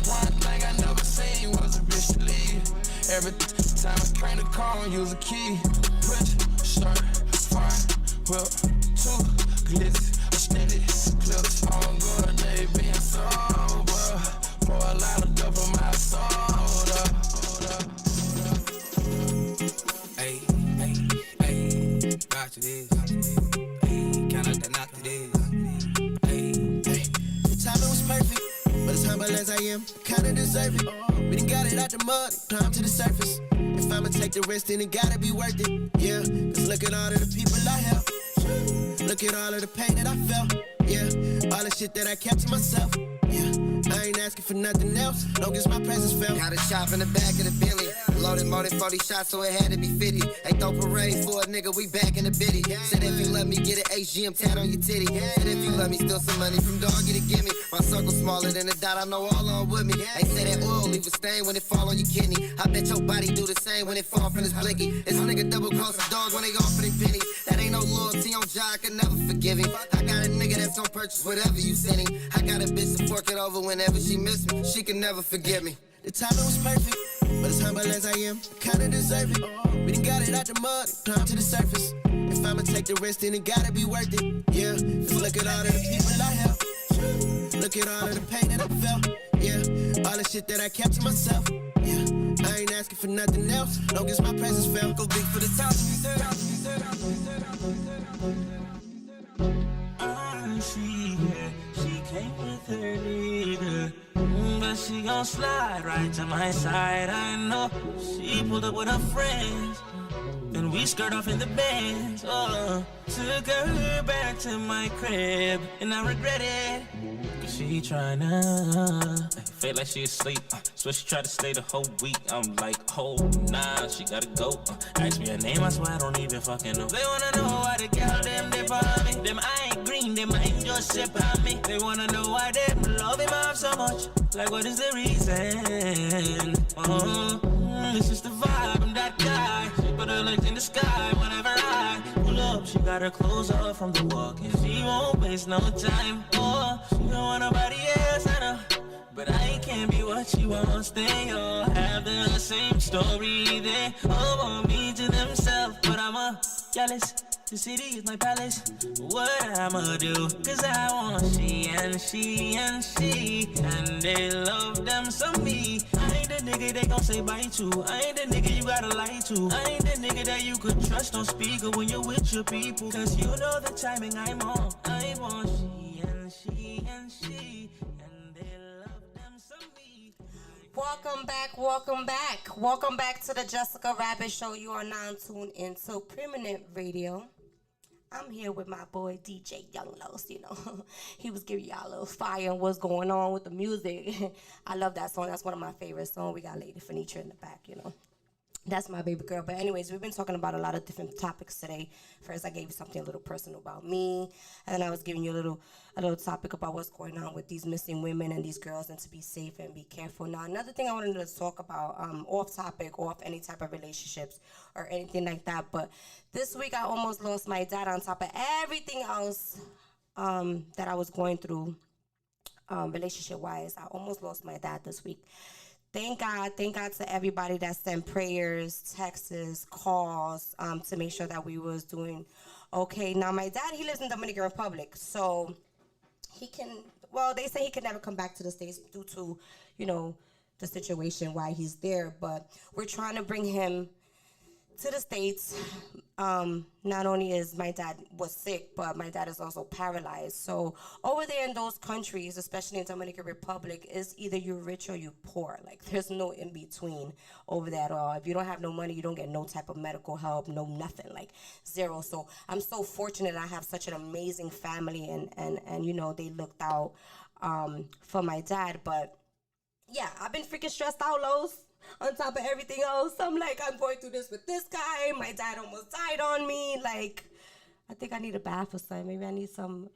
One thing I never seen was a bitch to leave. Every time I crank the car and use a key. Push, shirt, fine, whip, 2 glitz, extended clips. On good, they being sober. Pour a lot of dope on my soda.
Hey, hey, hey, rock to this. Hey, count out that knock to this. Hey, hey.
The timing was perfect, but as humble as I am, kinda deserve it. We done got it out the mud, climb to the surface. If I'ma take the risk, then it gotta be worth it. Yeah, cause look at all of the people I help. Look at all of the pain that I felt. Yeah, all the shit that I kept to myself. Yeah, I ain't asking for nothing else. Long as my presence felt.
Got a shop in the back of the Bentley. Loaded more than 40 shots, so it had to be 50. Ain't no parade for a nigga, we back in the biddy. Said if you love me, get an HGM tat on your titty. Said if you love me, steal some money from dog, get it, give me. My circle smaller than a dot, I know all on with me. Ain't say that oil leave a stain when it fall on your kidney. I bet your body do the same when it fall from this blicky. This nigga double cross a dog when they offer them pennies. That ain't no loyalty on John, I can never forgive him. I got a nigga that's gon' purchase whatever you send him. I got a bitch to fork it over whenever she miss me. She can never forget me.
The timing was perfect, but as humble as I am, kinda deserve it. We done got it out the mud, climb to the surface. If I'ma take the risk, then it gotta be worth it. Yeah, cause look at all of the people I helped. Look at all of the pain that I felt. Yeah, all the shit that I kept to myself. Yeah, I ain't asking for nothing else. Long as my presence felt. Go big for the top.
She came with her nigga, but she gon' slide right to my side. I know she pulled up with her friends, and we skirt off in the Benz. Oh, took her back to my crib, and I regret it. Cause she tryna feel like she asleep. So she tried to stay the whole week. I'm like, oh nah, she gotta go. Ask me her name, I swear I don't even fucking know. They wanna know why the girl them dip on me. Them I ain't green, them I ain't just sip on me. They wanna know why they love him off so much. Like what is the reason? It's just the vibe, I'm that guy. She put her legs in the sky whenever I pull up. She got her clothes off from the walk, and she won't waste no time. Oh, she don't want nobody else, I know. But I can't be what she wants. They all have the same story. They all want me to themselves, but I'm a jealous The city is my palace. What I'ma do? Cause I want she and she and she. And they love them some me. I ain't the nigga they gon' say bye to. I ain't the nigga you gotta lie to. I ain't the nigga that you could trust on speaker when you're with your people. Cause you know the timing I'm on. I want she and she and she. And they love them some me.
Welcome back to the Jessica Rabbit Show. You are now tuned into Permanent Radio. I'm here with my boy DJ Young Los, you know. He was giving y'all a little fire on what's going on with the music. I love that song. That's one of my favorite songs. We got Lady Furniture in the back, you know. That's my baby girl. But anyways, we've been talking about a lot of different topics today. First, I gave you something a little personal about me. And then I was giving you a little topic about what's going on with these missing women and these girls and to be safe and be careful. Now, another thing I wanted to talk about, off topic, off any type of relationships or anything like that. But this week, I almost lost my dad on top of everything else that I was going through relationship-wise. I almost lost my dad this week. Thank God to everybody that sent prayers, texts, calls to make sure that we was doing okay. Now, my dad, he lives in Dominican Republic, so they say he can never come back to the States due to, you know, the situation why he's there, but we're trying to bring him to the States. Not only is my dad was sick, but my dad is also paralyzed. So over there in those countries, especially in Dominican Republic, is either you're rich or you're poor. Like there's no in between over there at all. If you don't have no money, you don't get no type of medical help, no nothing, like zero. So I'm so fortunate I have such an amazing family and you know, they looked out for my dad. But yeah, I've been freaking stressed out, Los. On top of everything else, I'm like, I'm going through this with this guy. My dad almost died on me. Like, I think I need a bath or something. Maybe I need some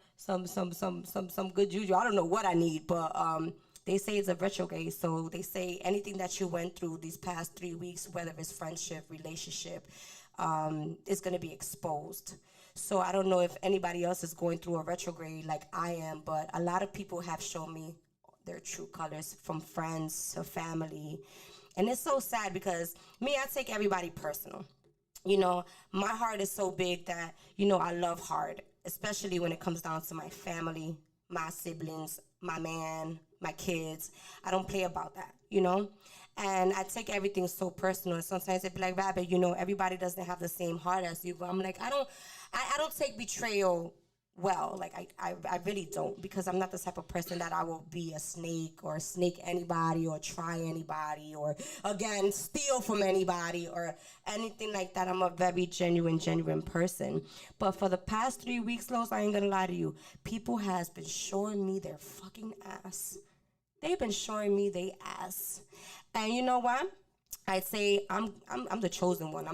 good juju. I don't know what I need, but they say it's a retrograde. So they say anything that you went through these past 3 weeks, whether it's friendship, relationship, is going to be exposed. So I don't know if anybody else is going through a retrograde like I am, but a lot of people have shown me their true colors, from friends to family. And it's so sad because me, I take everybody personal. You know, my heart is so big that, you know, I love hard, especially when it comes down to my family, my siblings, my man, my kids. I don't play about that, you know? And I take everything so personal. And sometimes they be like, Rabbit, you know, everybody doesn't have the same heart as you. But I'm like, I don't take betrayal well. Like, I really don't, because I'm not the type of person that I will be a snake or snake anybody or try anybody or, again, steal from anybody or anything like that. I'm a very genuine person. But for the past 3 weeks, Los, I ain't gonna lie to you, people has been showing me their fucking ass. They've been showing me their ass. And you know what? I'd say I'm the chosen one.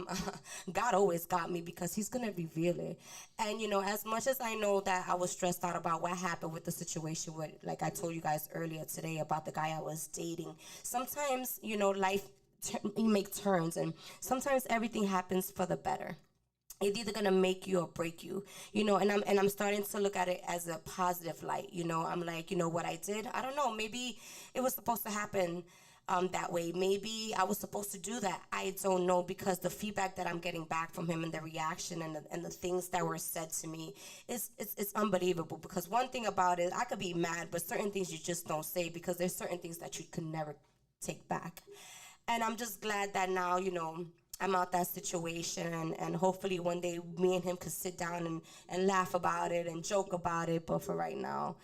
God always got me because he's going to reveal it. And, you know, as much as I know that I was stressed out about what happened with the situation with, like I told you guys earlier today about the guy I was dating, sometimes, you know, life, you make turns, and sometimes everything happens for the better. It's either gonna make you or break you, you know. And I'm starting to look at it as a positive light, you know. I'm like, you know, what I did, I don't know. Maybe it was supposed to happen that way. Maybe I was supposed to do that. I don't know, because the feedback that I'm getting back from him and the reaction and the things that were said to me it's unbelievable. Because one thing about it, I could be mad, but certain things you just don't say, because there's certain things that you can never take back. And I'm just glad that now, you know, I'm out that situation, and hopefully one day me and him could sit down and laugh about it and joke about it. But for right now,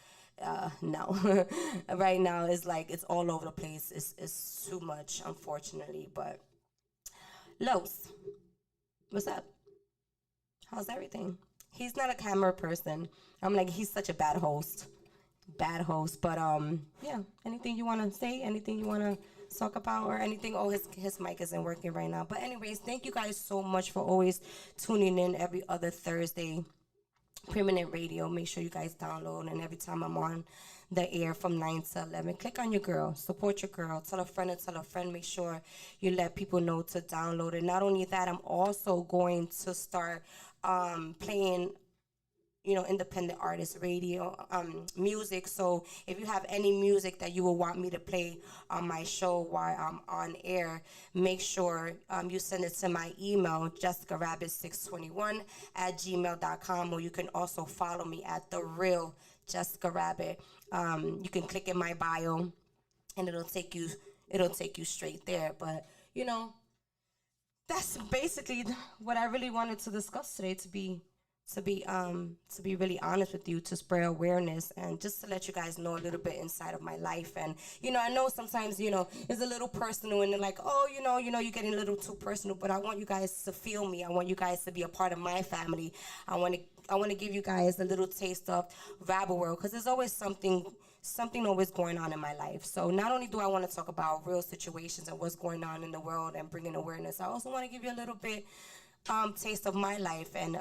no. Right now it's like it's all over the place. It's too much, unfortunately. But Los, what's up? How's everything? He's not a camera person. I'm like, he's such a bad host. But yeah, anything you want to say, anything you want to talk about or anything? Oh, his mic isn't working right now. But anyways, thank you guys so much for always tuning in every other Thursday. Permanent Radio. Make sure you guys download, and every time I'm on the air from 9 to 11, click on your girl, support your girl, tell a friend and tell a friend. Make sure you let people know to download it. Not only that, I'm also going to start playing, independent artist radio music. So if you have any music that you will want me to play on my show while I'm on air, make sure you send it to my email, JessicaRabbit621 @gmail.com, or you can also follow me at The Real Jessica Rabbit. You can click in my bio and it'll take you straight there. But that's basically what I really wanted to discuss today, to be really honest with you, to spread awareness and just to let you guys know a little bit inside of my life. And I know sometimes it's a little personal, and they're like, oh, you're getting a little too personal, but I want you guys to feel me. I want you guys to be a part of my family. I want to give you guys a little taste of Rabble World, because there's always something always going on in my life. So not only do I want to talk about real situations and what's going on in the world and bringing awareness, I also want to give you a little bit taste of my life and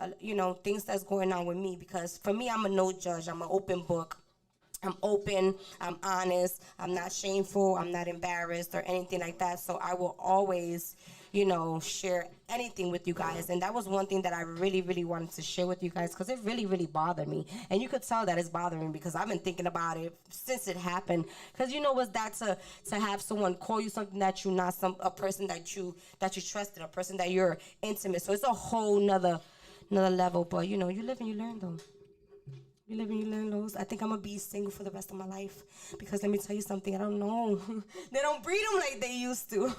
things that's going on with me, because for me, I'm a no judge. I'm an open book. I'm open, I'm honest, I'm not shameful, I'm not embarrassed or anything like that. So I will always share anything with you guys. And that was one thing that I really, really wanted to share with you guys, because it really, really bothered me. And you could tell that it's bothering me because I've been thinking about it since it happened. Because what's that to have someone call you something that you're not, a person that you trusted, a person that you're intimate. So it's a whole nother level. But you live and you learn, though. You live and you learn, those. I think I'm going to be single for the rest of my life, because let me tell you something, I don't know. They don't breed them like they used to.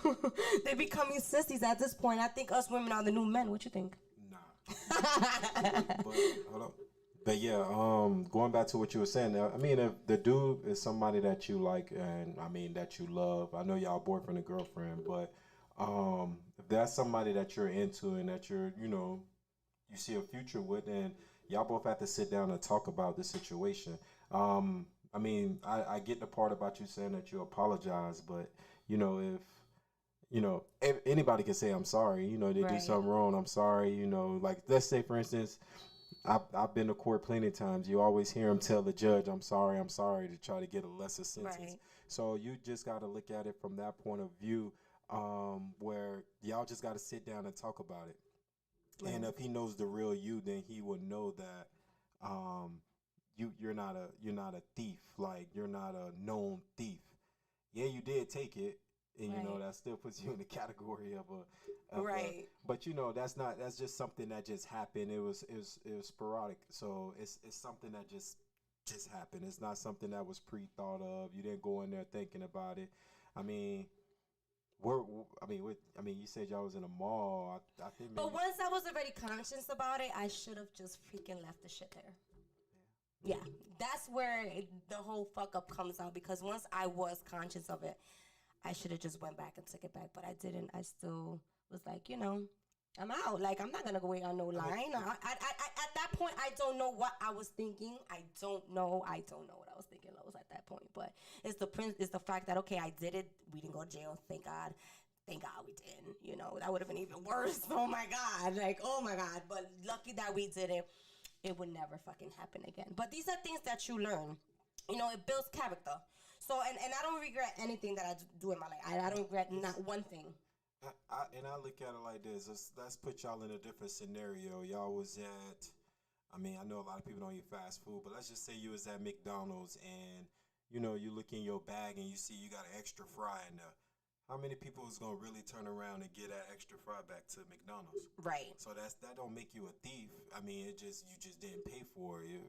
They're becoming sissies at this point. I think us women are the new men. What you think?
But hold up. But yeah, going back to what you were saying, I mean, if the dude is somebody that you like and that you love, I know y'all boyfriend and girlfriend, but if that's somebody that you're into and that you're, you see a future with, and y'all both have to sit down and talk about the situation. I get the part about you saying that you apologize, but if anybody can say I'm sorry, they do something wrong, I'm sorry, like let's say for instance, I've been to court plenty of times. You always hear them tell the judge, I'm sorry, to try to get a lesser sentence. Right. So you just got to look at it from that point of view, where y'all just got to sit down and talk about it. Right. And if he knows the real you, then he will know that you're not a thief. Like, you're not a known thief. Yeah, you did take it, and that still puts you in the category of right. But that's just something that just happened. It was sporadic. So it's something that just happened. It's not something that was pre-thought of. You didn't go in there thinking about it. You said y'all was in a mall. I think.
But once I was already conscious about it, I should have just freaking left the shit there. Yeah, that's where the whole fuck up comes out, because once I was conscious of it, I should have just went back and took it back, but I didn't. I still was like, I'm out. Like, I'm not gonna go wait on no line. At that point, I don't know what I was thinking. I don't know what I was thinking, Lois, at that point. But it's the fact that, okay, I did it. We didn't go to jail. Thank God. Thank God we didn't. That would have been even worse. Oh my God. Like, oh my God. But lucky that we did it. It would never fucking happen again. But these are things that you learn. It builds character. So, and I don't regret anything that I do in my life. I don't regret not one thing.
I look at it like this. Let's put y'all in a different scenario. Y'all was at, I know a lot of people don't eat fast food, but let's just say you was at McDonald's and, you look in your bag and you see you got an extra fry in there. How many people is going to really turn around and get that extra fry back to McDonald's? Right. So that don't make you a thief. You just didn't pay for it.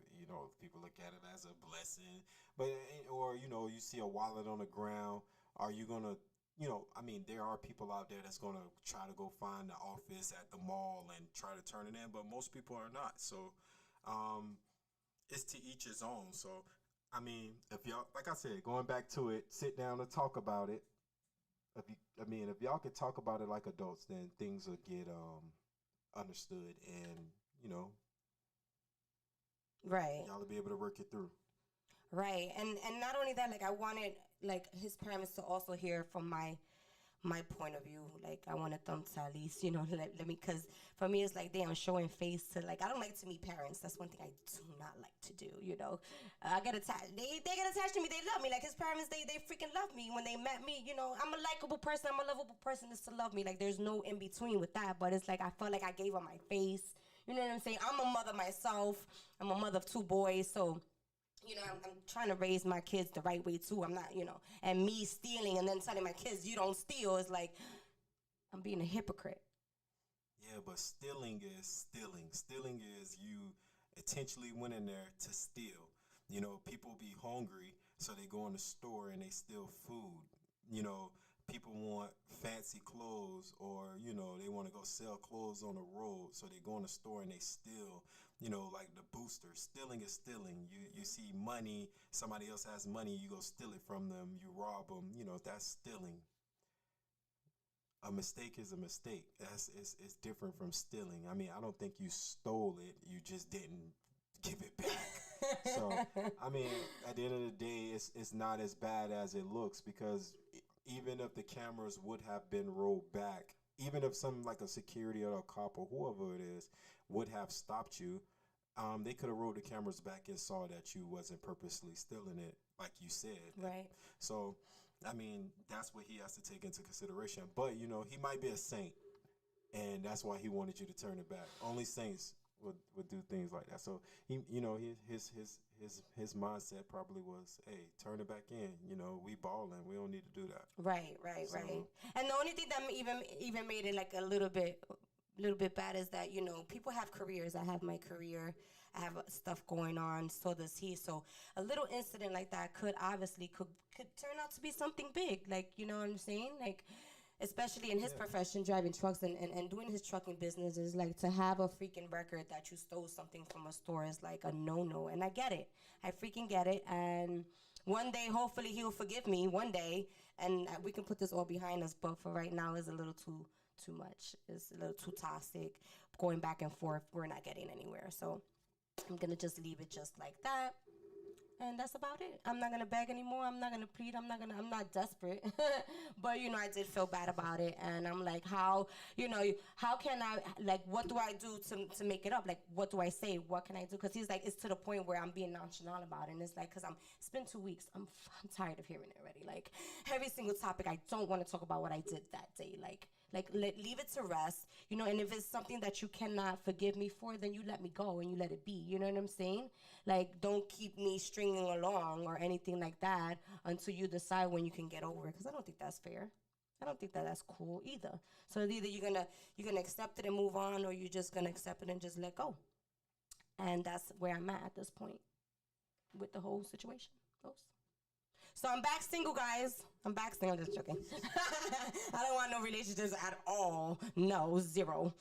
People look at it as a blessing. But, or, you see a wallet on the ground. Are you going to, there are people out there that's going to try to go find the office at the mall and try to turn it in, but most people are not. So, it's to each his own. So, if y'all, like I said, going back to it, sit down and talk about it. If y'all could talk about it like adults, then things will get understood, and
right,
y'all will be able to work it through.
Right, and not only that, like I wanted his parents to also hear from my point of view. Like I wanted them to at least let me, because for me it's like damn, showing face to, like, I don't like to meet parents. That's one thing I do not like to do. I get attached. They get attached to me. They love me. Like his parents, they freaking love me when they met me. I'm a likable person. I'm a lovable person. Is to love me. Like there's no in between with that. But it's like I felt like I gave them my face. You know what I'm saying? I'm a mother myself. I'm a mother of 2 boys, so you know, I'm trying to raise my kids the right way too. I'm not, you know, and me stealing and then telling my kids you don't steal is like I'm being a hypocrite.
Yeah, but stealing is stealing. Stealing is you intentionally went in there to steal. You know, people be hungry, so they go in the store and they steal food. You know, people want fancy clothes, or, you know, they want to go sell clothes on the road, so they go in the store and they steal. You know, like the booster. Stealing is stealing. You see money, somebody else has money, you go steal it from them, you rob them. You know, that's stealing. A mistake is a mistake. It's different from stealing. I mean, I don't think you stole it. You just didn't give it back. So, I mean, at the end of the day, it's not as bad as it looks, because even if the cameras would have been rolled back, even if some like a security or a cop or whoever it is would have stopped you, they could have rolled the cameras back and saw that you wasn't purposely stealing it, like you said.
Right.
So, I mean, that's what he has to take into consideration. But, you know, he might be a saint, and that's why he wanted you to turn it back. Only saints would do things like that. So, he, you know, his mindset probably was, hey, turn it back in. You know, we balling. We don't need to do that.
Right. And the only thing that even made it like a little bit bad is that, you know, people have careers. I have my career. I have stuff going on. So does he. So a little incident like that could turn out to be something big. Like, you know what I'm saying? Like, especially in his profession, driving trucks and doing his trucking business, is like, to have a freaking record that you stole something from a store is like a no-no. And I get it. I freaking get it. And one day, hopefully he'll forgive me one day, and we can put this all behind us. But for right now, it's a little too much. It's a little too toxic. Going back and forth, we're not getting anywhere. So I'm going to just leave it just like that. And that's about it. I'm not going to beg anymore. I'm not going to plead. I'm not desperate. But, you know, I did feel bad about it. And I'm like, how can I, like, what do I do to make it up? Like, what do I say? What can I do? Because he's like, it's to the point where I'm being nonchalant about it. And it's like, because it's been 2 weeks. I'm tired of hearing it already. Like, every single topic, I don't want to talk about what I did that day. Like leave it to rest, you know, and if it's something that you cannot forgive me for, then you let me go and you let it be, you know what I'm saying? Like, don't keep me stringing along or anything like that until you decide when you can get over it, because I don't think that's fair. I don't think that's cool either. So either you're gonna accept it and move on, or you're just gonna accept it and just let go. And that's where I'm at this point with the whole situation. So I'm back single, guys. I'm back single. I'm just joking. I don't want no relationships at all. No, zero.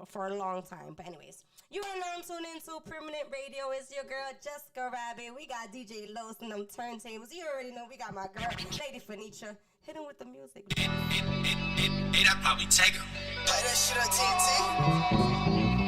For a long time. But anyways, you are now tuned into Permanent Radio. It's your girl, Jessica Rabbit. We got DJ Los and them turntables. You already know we got my girl, Lady Furniture. Hit him with the music.
Hey, that probably take her.
Play that shit on TNT.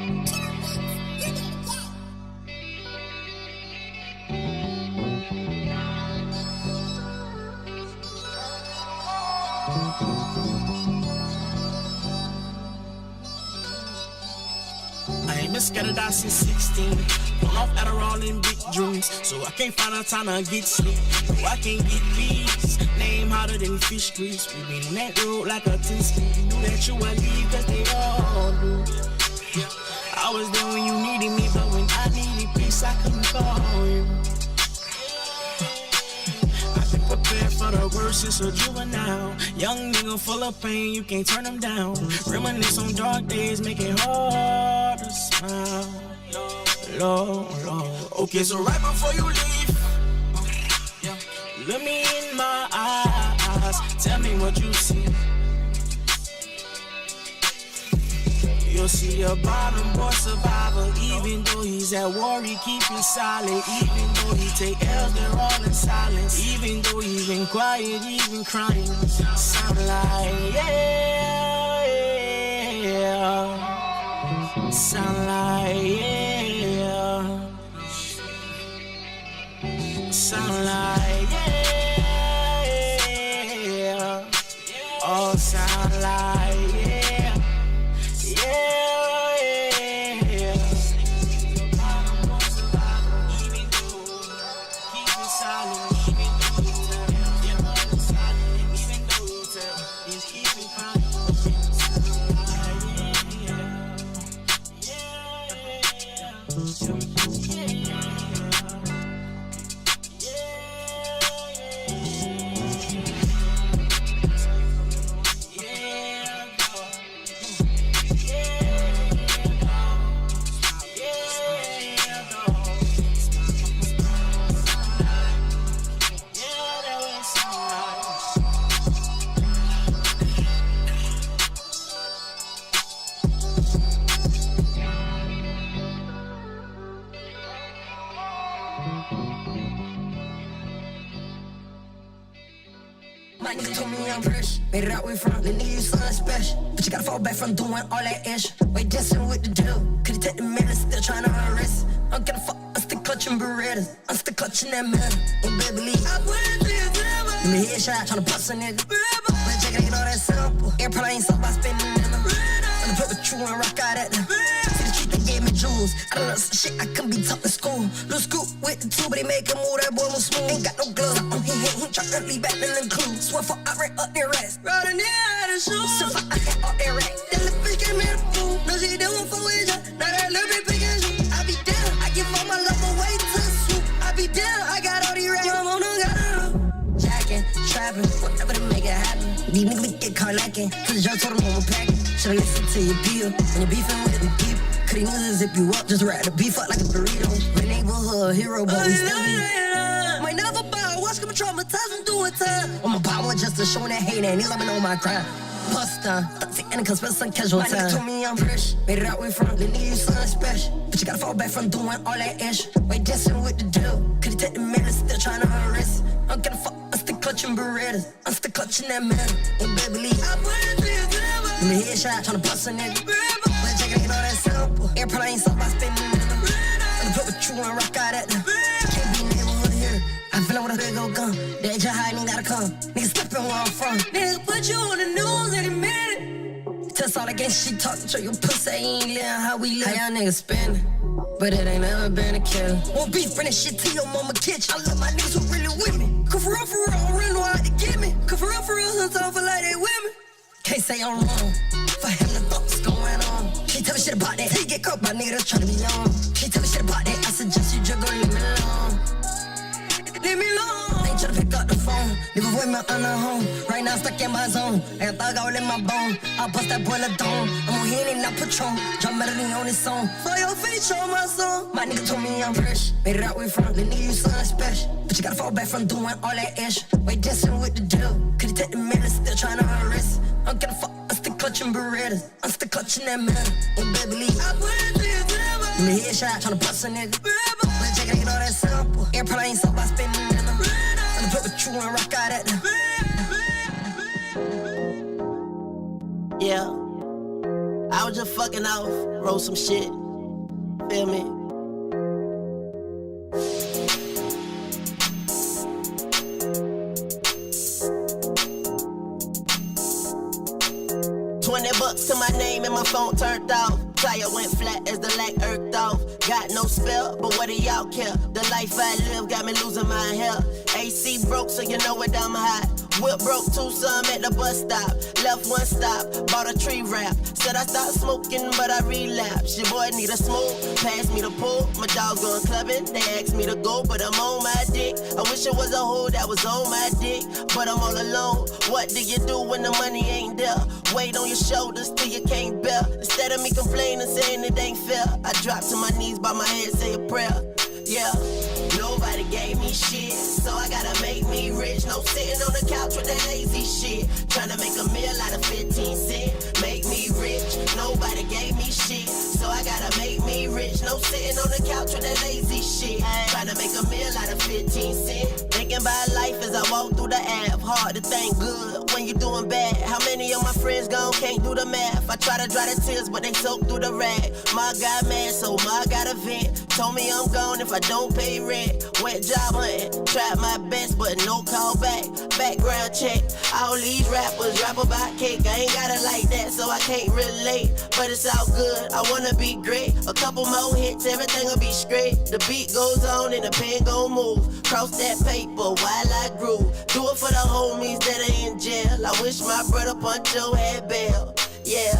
I ain't been scattered out since 16. Gone off Adderall in big dreams, so I can't find a time to get sleep. No, I can't get peace. Name hotter than fish grease. We been on that road like a 10-speed. You knew that you would leave, cause they all do. I was there when you needed me, but when I needed peace, I couldn't call you. Prepared for the worst since a juvenile. Young nigga full of pain, you can't turn them down. Reminisce on dark days, make it hard to smile. Lord. Okay, so right before you leave, look me in my eyes, tell me what you see. You'll see a bottom boy survivor. Even though he's at war, he keep it solid. Even though he take L's, they're all in silence. Even though he's been quiet, even crying. Sound like, yeah. Sound like, yeah. Sound like, yeah. Oh, sound like, yeah.
nigga told me I'm fresh. Made it out way front, the nigga you something special. But you gotta fall back from doing all that ish. Wait, dancing with the devil. Could've take the minutes, still trying to unrest. I'm gonna fuck, I'm still clutching Berettas. I'm still clutching that metal. And baby, leave. I put it to your devil. Give me a headshot, tryna bust a nigga. But check it, ain't all that simple. Airplane ain't something I spending in them. Gonna put with you and rock out at them. See the street, they gave me jewels. I don't know some shit I couldn't be taught in school. Little scoop with the two, but they make him move, that boy was smooth. Ain't got no gloves. He tryna leave back in the clue. Swear for I ran up their rest. Riding near out of shoes. So far I got all their racks. That little bitch gave me the fool. No, she doing for it. Now that little bit big as you. I be down. I give all my love away to the swoop. I be down. I got all these racks. I'm on the jacking, trapping, whatever to make it happen. These niggas get caught lacking. Cause the judge told them I'm packing. Should've listened to your bill. When you're beefing with them people. Cause these niggas zip you up. Just wrap the beef up like a burrito. My neighborhood hero, but we still be. Might never buy. Watch them traumatize them doing time. On my power just to show that hate and let me know my crime. Busta, toxic and cause some casual time. My nigga told me I'm fresh. Made it out way front, the nigga you something special. But you gotta fall back from doing all that ish. Wait, dancing with the devil. Could've take the minutes, still trying to unrest. I'm gonna fuck, I'm still clutching Berettas. I'm still clutching that metal. And baby, leave. I put it to your devil. Give me a headshot, tryna bust a nigga. But check it, ain't all that simple. Airplane ain't something I spending in them. Gonna put with you and rock out at them. Can't be neighborhood here. I feel like with a big old gun. They just hide, ain't gotta come. Niggas slipping where I'm from. Niggas put you on the news in a minute. Test all the game shit talking to your pussy. Ain't living how we live. How y'all niggas spending? But it ain't never been a kill. Won't be friendin' shit to your mama kitchen. I love my niggas who really with me. Cause for real, I don't really know how to get me. Cause for real, sometimes I feel like they with me. Can't say I'm wrong. For him, the thoughts going on. Can't tell me shit about that. He get caught by nigga that's tryna be on. Can't tell me shit about that. I suggest you just go leave me alone. Leave me alone. I ain't tryna pick up the phone. Leave a women on the home. Right now, stuck in my zone. I got thug all in my bone. I'll bust that boiler dome. I'm on Henny, not Patron. Drop melody on this song. For your face, show my song. My nigga told me I'm fresh. Made it out way front. The nigga you something special. But you gotta fall back from doing all that ish. Wait, dancing with the devil. Could've take the minutes, still trying to unrest. I'm gonna fuck, I'm still clutching Berettas. I'm still clutching that metal. And baby, leave. I put it to your devil. Give me a headshot, tryna bust a nigga. But check it, ain't all that simple. Airplane ain't something I spending in them. Gonna put with you and rock out at them.
Yeah, I was just fucking off, wrote some shit, feel me? $20 to my name and my phone turned off. Tire went flat as the light irked off. Got no spell, but what do y'all care? The life I live got me losing my hair. AC broke, so you know it I'm hot. Whip broke too, so I'm at the bus stop. Left one stop, bought a tree wrap. Said I stopped smoking, but I relapsed. Your boy need a smoke, pass me the pool. My dog going clubbing, they asked me to go, but I'm on my dick. I wish it was a hoe that was on my dick, but I'm all alone. What do you do when the money ain't there? Weight on your shoulders till you can't bear. Instead of me complaining, saying it ain't fair, I drop to my knees, bow my head, say a prayer. Yeah, nobody gave me shit, so I gotta make me rich. No sitting on the couch with that lazy shit. Tryna make a meal out of 15 cents, make me rich. Nobody gave me shit, so I gotta make me rich. No sitting on the couch with that lazy shit. Tryna make a meal out of 15 cents. Thinking about life as I walk through the app. Hard to think good when you're doing bad. How many of my friends gone can't do the math? I try to dry the tears, but they soak through the rag. My got mad, so my got a vent. Told me I'm gone if I don't pay rent. Wet job hunting, tried my best, but no call back. Background check, all these rappers rap about cake. I ain't got it like that, so I can't relate. But it's all good, I wanna be great. A couple more hits, everything'll be straight. The beat goes on and the pen gon' move. Cross that paper while I groove. Do it for the homies that are in jail. I wish my brother Puncho had bail. Yeah,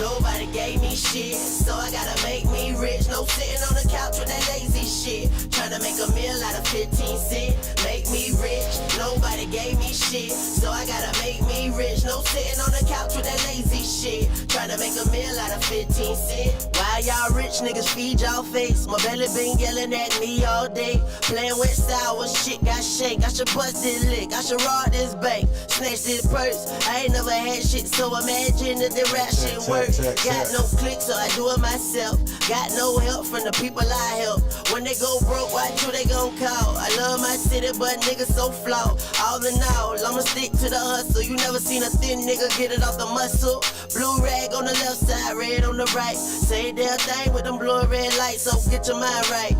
nobody gave me shit, so I gotta make me rich. No sitting on the couch with that lazy shit. Tryna make a meal out of 15 cents, make me rich. Nobody gave me shit, so I gotta make me rich. No sitting on the couch with that lazy shit. Tryna make a meal out of 15 cents. Why y'all rich niggas feed y'all face? My belly been yelling at me all day. Playing with sour shit, got shake. I should bust this lick, I should rob this bank, snatch this purse. I ain't never had shit, so imagine if the rap shit work. Got got no click, so I do it myself. Got no help from the people I help. When they go broke, watch who they gon' call. I love my city, but niggas so flawed. All in all, I'ma stick to the hustle. You never seen a thin nigga get it off the muscle. Blue rag on the left side, red on the right. Say damn thing with them blue and red lights, so get your mind right.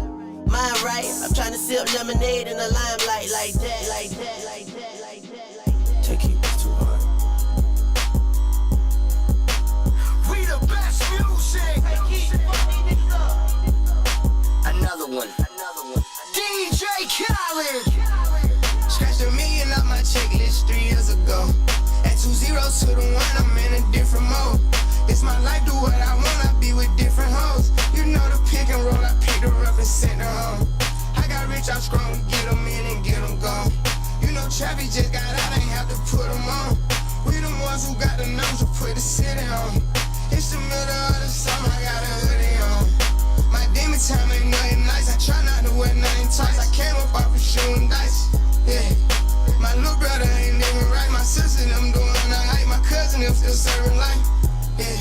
Mind right, I'm trying to sip lemonade in the limelight like that, like that, like that, like that, like that.
Take it too hard.
We the best music.
Another one.
DJ Khaled. Scratched $1 million off my checklist 3 years ago. At 2 zeros to the 1, I'm in a different mode. It's my life, do what I want, I be with different hoes. You know the pick and roll, I picked her up and sent her home. I got rich, I'm strong, get them in and get them gone. You know Travis just got out, I ain't have to put them on. We the ones who got the numbers to put the city on. It's the middle of the summer, I got a hoodie on. My demon time ain't nothing nice, I try not to wear nothing tight. I came up off of shooting dice, yeah. My little brother ain't even right, my sister them doing alright. My cousin them still serving life, yeah.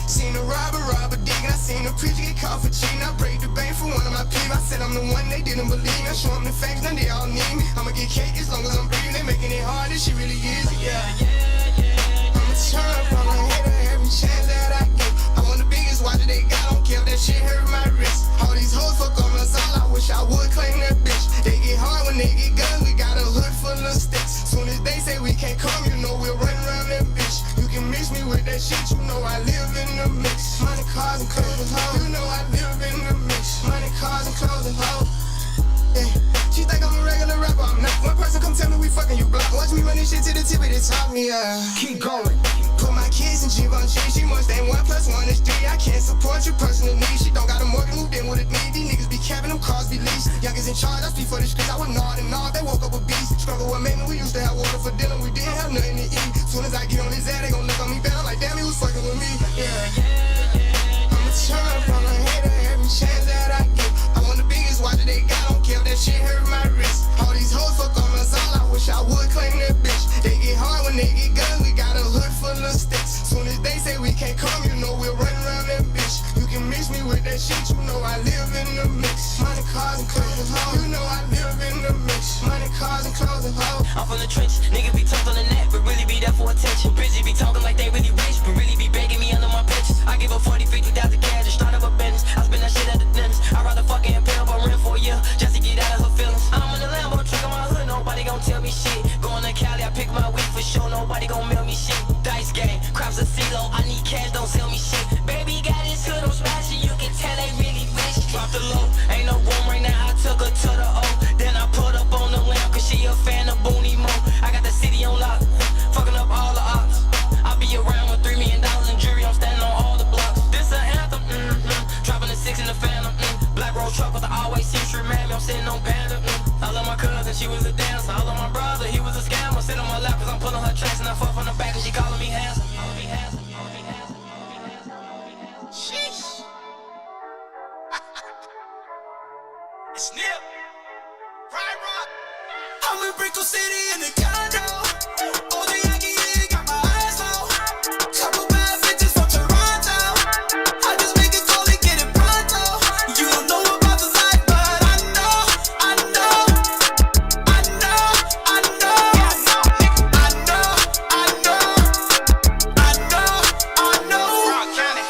Seen a robber digging, I seen a preacher get caught for cheating. I break the bank for one of my people. I said I'm the one they didn't believe me. I show them the facts, now they all need me. I'ma get cake as long as I'm breathing. They making it hard, this shit really is, yeah. I'ma turn from a hater every chance that I get. I want the biggest watch that they got, don't care if that shit hurt my wrist. All these hoes fuck on us all, I wish I would claim that bitch. They get hard when they get guns, we got a hood full of sticks. Soon as they say we can't come, you know we'll run around that bitch. You can mix me with that shit, you know I live in the mix. Money, cars, and clothes and hoes, you know I live in the mix. Money, cars, and clothes and hoes, yeah. She think I'm a regular rapper, I'm not. One person come tell me we fucking you block. Watch me run this shit to the tip of the top, yeah. Keep going. Put my kids in Givenchy, she must ain't 1 + 1 is 3. I can't support your personal needs. She don't got a mortgage, moved in with a need. These niggas be capping, them cars be leased. Youngest in charge, I speak for the streets. I was gnawed and gnawed, they woke up a beast. Struggle with making, we used to have water for dinner, we didn't have nothing to eat. Soon as I get on his ass, they gon' look on me bad. I'm like, damn, he was fucking with me, yeah. I'ma turn from a hater every chance that I get. I want the biggest watch that they got, don't care if that shit hurt my wrist. All these hoes fuck on us all, I wish I would claim that bitch. They get hard when they get guns, we got a hood full of sticks. Soon as they say we can't come, you know we'll run around that bitch. You can mix me with that shit, you know I live in the mix. Money, cars, and clothes and hoes, you know I live in the mix. Money, cars, and clothes and hoes.
I'm from the trench, nigga be tough on the net, but really be there for attention. Bitches be talking like they really rich, but really be begging me under my pitches. I give up 40, 50,000 cash to start up a business. I spend that shit at the dentist. I'd rather fucking pay up a rent for a year just to get out of her feelings. I'm in the Lambo truck in my hood, nobody gon' tell me shit. Going to Cali, I pick my weed for sure, nobody gon' mail me shit. Dice game, crops a CeeLo, I need cash, don't sell me shit. Baby got his hood, I'm smashing, you can tell they really rich. Drop the low, ain't no room right now, I took her to the O. Then I put up on the lamp, cause she a fan of Booney Mo. I got the city on lock, fucking up all the ops. I be around with $3 million in jury, I'm standing on all the blocks. This a anthem, dropping the 6 in the phantom, Black road truck with the always see she remind me, I'm sitting on Panda, I love my cousin, she was a dancer. I love my brother, he was a scammer. Sit on my lap cause I'm pulling her tracks and I fuck from the back and she calling me handsome.
Sheesh.
It's Nip.
Right rock.
I'm in Brickell City in the condo. All the Yankee, yeah, got my eyes low. Couple bad bitches from Toronto. I just make it call and get it pronto. You don't know about the life, but I know.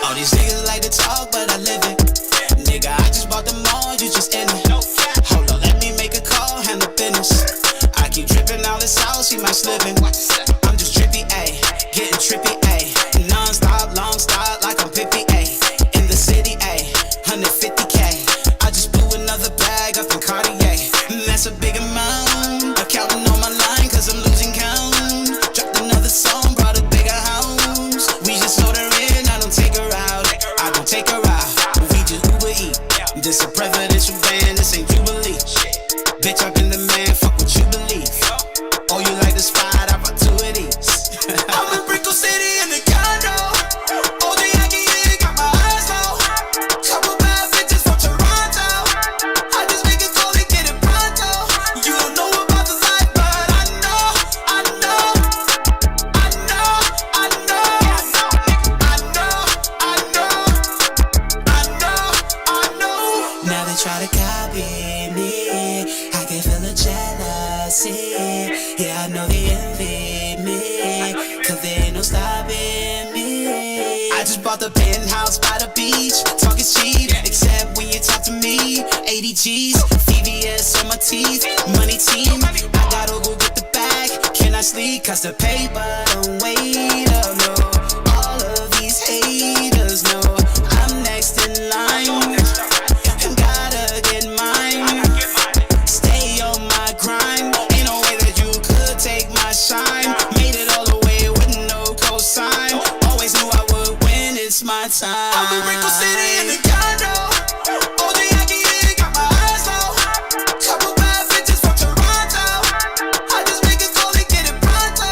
All these niggas like to talk, but I live it. Nigga, I just bought the mall, you just in it. Hold on, let me make a call, handle business. I keep dripping all this sauce, she might slipping. I'm just trippy, ayy, getting trippy, ayy. Non-stop, long stop, like I'm Pippi, ayy. In the city, ayy, 150K. I just blew another bag up in Cartier. That's a big amount. I'm counting on my line, cause I'm losing count. Dropped another song, brought a bigger house. We just sold her in, I don't take her out. I don't take her out, we just Uber eat. This a presidential band, this ain't Jubilee. Bitch, I've been the man, fuck what you believe. Oh, you like the spot, opportunities. I'm in Brickell City in the condo. All the Yankee, yeah, got my eyes low. Couple bad bitches from Toronto. I just make it call and get it pronto. You don't know about the life, but I know.
try to copy me. I can feel the jealousy. Yeah, I know they envy me, cause there ain't no stopping me. I just bought the penthouse by the beach. Talking cheap, except when you talk to me. 80 G's, VVS on my teeth. Money team, I gotta go get the bag. Can I sleep? Cause the paper don't wait up, no. All of these haters know I'm next in line. Gotta get mine. Stay on my grind. Ain't no way that you could take my shine. Made it all the way with no cosign. Always knew I would win, it's my time. I'm in Wrinkle City in the condo. OG Yankee, yeah, got my eyes low. Couple bad bitches from Toronto. I just make it cold and get it pronto.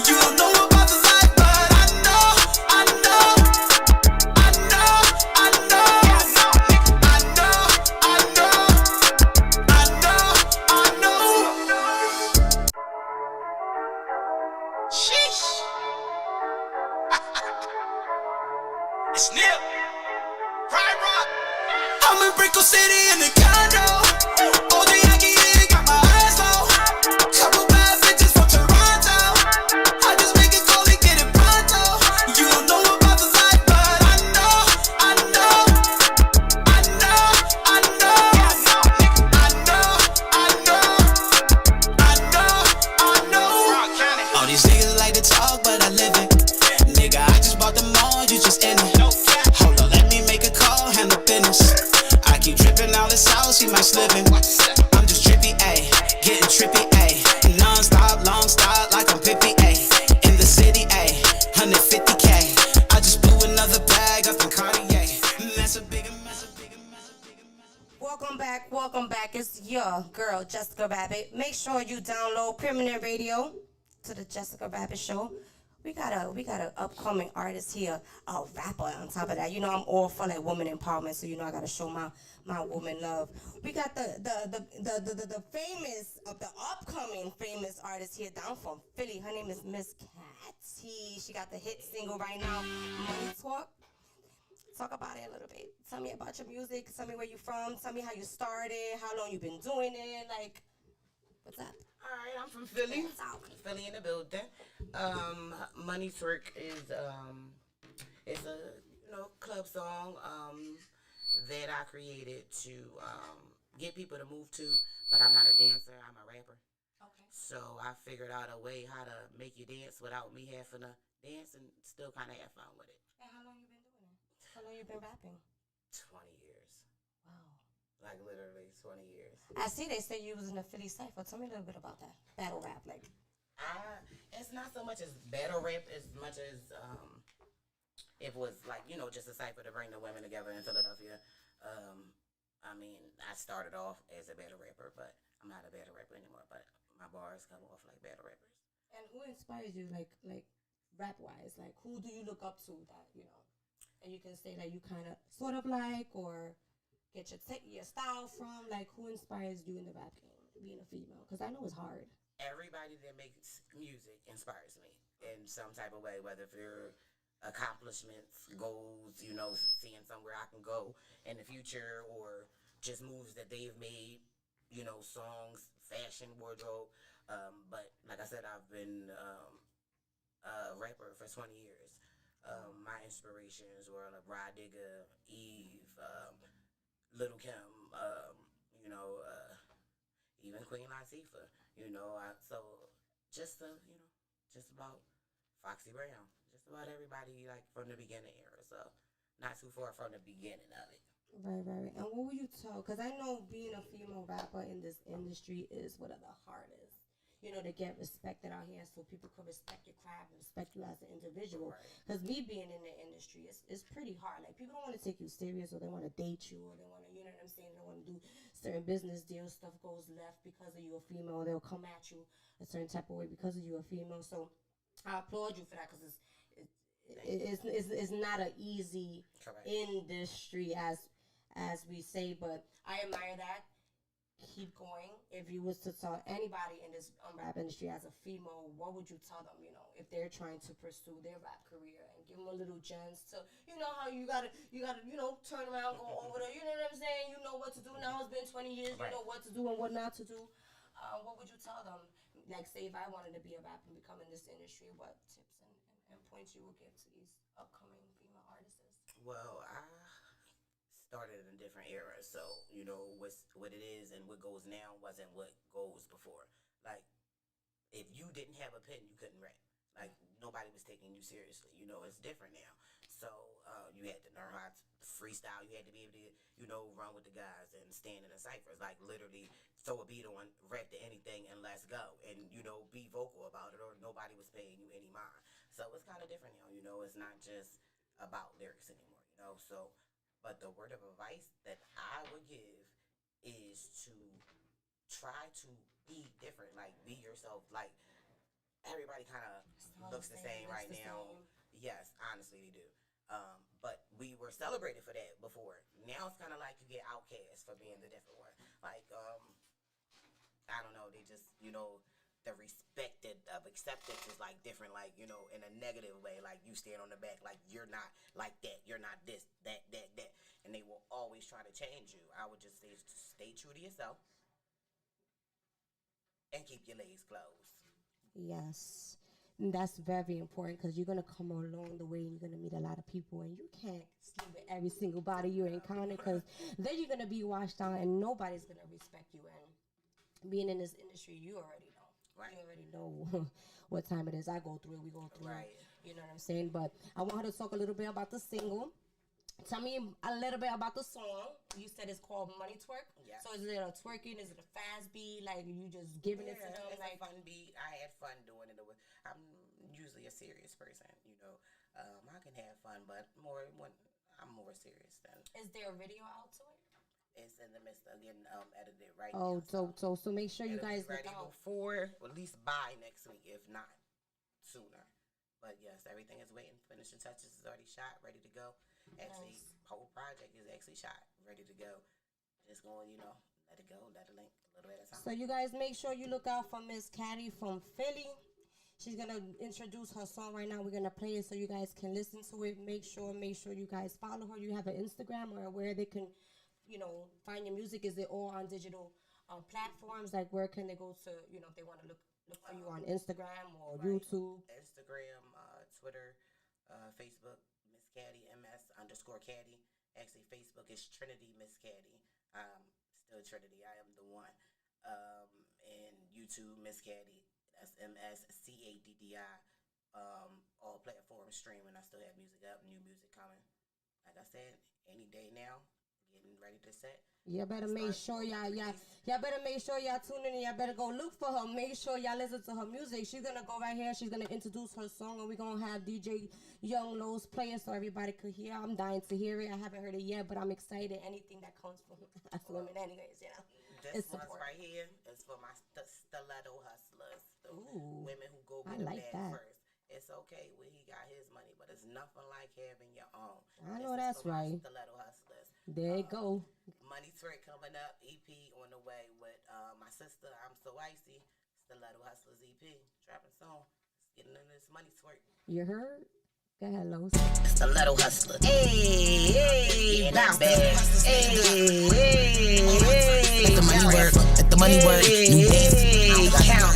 You don't know about the life, but I know, I know, I know, I know, I know, I know, I know, I know. Sheesh. It's Nip. Pride Rock. I'm in Wrinkle City in the condo. OG Yankee, yeah, got my eyes low. Couple bad bitches from Toronto. I just make it cold and get it pronto. You don't know about the life, but I know, I know, I know, I know, I know, I know, I know, I know. All these niggas like to talk, but I live it. Nigga, I just bought the mall, you just in it. Hold on, let me make a call, handle business. I keep dripping out the sauce, she might slippin'. I'm just trippy, ayy, getting trippy, ayy. Non-stop, long stop, like I'm Pippi, ayy. In the city, ayy, 150K. I just blew another bag up in Cartier. That's a bigger mess, a bigger mess, a bigger mess.
Welcome back, welcome back. It's your girl, Jessica Rabbit. Make sure you download Permanent Radio to the Jessica Rabbit Show. We got a upcoming artist here, a rapper on top of that. You know I'm all for like woman empowerment, so you know I gotta show my woman love. We got the famous the upcoming famous artist here down from Philly. Her name is Miss Catty. She got the hit single right now, Money Talk. Talk about it a little bit. Tell me about your music. Tell me where you from. Tell me how you started. How long you been doing it. Like, what's up?
All right, I'm from Philly. Philly in the building. Money Twerk is a club song that I created to get people to move to. But I'm not a dancer. I'm a rapper. Okay. So I figured out a way how to make you dance without me having to dance and still kind of have fun with it.
And how long you been doing it? How long you been rapping?
20 years. Wow. Like literally 20 years.
I see they say you was in a Philly cypher. Tell me a little bit about that. Battle rap, like.
It's not so much as battle rap as much as it was like, just a cypher to bring the women together in Philadelphia. I mean, I started off as a battle rapper, but I'm not a battle rapper anymore, but my bars come off like battle rappers.
And who inspires you, like rap-wise? Like, who do you look up to that, and you can say that you kind of sort of like, or get your style from? Like, who inspires you in the rap game, being a female? Because I know it's hard.
Everybody that makes music inspires me in some type of way, whether if you're accomplishments, goals, seeing somewhere I can go in the future, or just moves that they've made, songs, fashion, wardrobe. But like I said, I've been a rapper for 20 years. My inspirations were like Rod Digger, Eve, Little Kim, even Queen Latifah, so just about Foxy Brown, just about everybody like from the beginning era, so not too far from the beginning of it.
Right. And what would you tell? Because I know being a female rapper in this industry is one of the hardest. To get respected out here, so people can respect your craft and respect you as an individual. Because me being in the industry, it's pretty hard. Like, people don't want to take you serious, or they want to date you, or they want to, you know what I'm saying, they want to do certain business deals. Stuff goes left because of you a female. They'll come at you a certain type of way because of you a female. So I applaud you for that, because it's not an easy industry as we say, but I admire that. keep going, if you was to tell anybody in this rap industry as a female, what would you tell them, you know, if they're trying to pursue their rap career, and give them a little gems to, you know, how you gotta, you know, turn around, go over there, you know what I'm saying? You know what to do now. It's been 20 years. You know what to do and what not to do. What would you tell them? Like, say if I wanted to be a rapper and become in this industry, what tips and points you would give to these upcoming female artists?
Well, I started in a different era, so you know what it is and what goes now wasn't what goes before. Like, if you didn't have a pen, you couldn't rap. Like, nobody was taking you seriously. You know, it's different now. So you had to learn how to freestyle. You had to be able to, you know, run with the guys and stand in the ciphers. Like, literally throw a beat on, rap to anything, and let's go. And, you know, be vocal about it, or nobody was paying you any mind. So it's kind of different now. You know, it's not just about lyrics anymore, you know. So, but the word of advice that I would give is to try to be different. Like, be yourself. Like, everybody kind of looks the same right now. Yes, honestly, they do. But we were celebrated for that before. Now it's kind of like you get outcast for being the different one. Like, I don't know, they just, you know, the respect of acceptance is like different, like, you know, in a negative way. Like, you stand on the back, like, you're not like that, you're not this, that. And they will always try to change you. I would just say, stay true to yourself and keep your legs closed.
Yes. That's very important, because you're going to come along the way and you're going to meet a lot of people, and you can't sleep with every single body you encounter, because then you're going to be washed out and nobody's going to respect you. And being in this industry, you already know. Right. You already know what time it is. I go through it, we go through it. You know what I'm saying? But I want her to talk a little bit about the single. Tell me a little bit about the song. You said it's called Money Twerk. Yeah. So is it a twerking? Is it a fast beat? Like, you just giving it to them?
It's
like
a fun beat. I had fun doing it. I'm usually a serious person, you know. I can have fun, but I'm more serious than.
Is there a video out to it?
It's in the midst of getting edited right
now. So make sure you guys
ready before, or at least by next week, if not sooner. But yes, everything is waiting. Finishing touches is already shot, ready to go. Actually, whole project is actually shot, ready to go. Just going, you know, let it go, let it link a little bit at a time.
So you guys make sure you look out for Miss Caddy from Philly. She's gonna introduce her song right now. We're gonna play it so you guys can listen to it. Make sure you guys follow her. You have an Instagram or where they can, you know, find your music. Is it all on digital platforms? Like, where can they go to, you know, if they want to look for you on Instagram or YouTube?
Instagram, Twitter, Facebook, Miss Caddy, MS_Caddy. Actually, Facebook is Trinity Miss Caddy. Still Trinity. I am the one. And YouTube, Miss Caddy. That's MSCADDI. All platforms streaming. I still have music up, new music coming. Like I said, any day now, getting ready to set.
Y'all better make sure y'all better make sure y'all tune in, and y'all better go look for her. Make sure y'all listen to her music. She's gonna go right here. She's gonna introduce her song, and we're gonna have DJ Young Lowe's play it so everybody could hear. I'm dying to hear it. I haven't heard it yet, but I'm excited. Anything that comes from us women, anyways, you know.
This one's right here is for my stiletto hustlers, the women who go get a bag first. It's okay when he got his money, but it's nothing like having your own.
I know that's right.
Stiletto hustlers.
There you go.
Money Twerk coming up, EP on the way with my sister. I'm so icy. Stiletto Hustlers EP, dropping soon. Let's get into this Money Twerk.
You heard? Go ahead, Lowe's.
Stiletto Hustlers. Hey, bounce. Hey.
Let the money work. Let the money work. You dance. Count.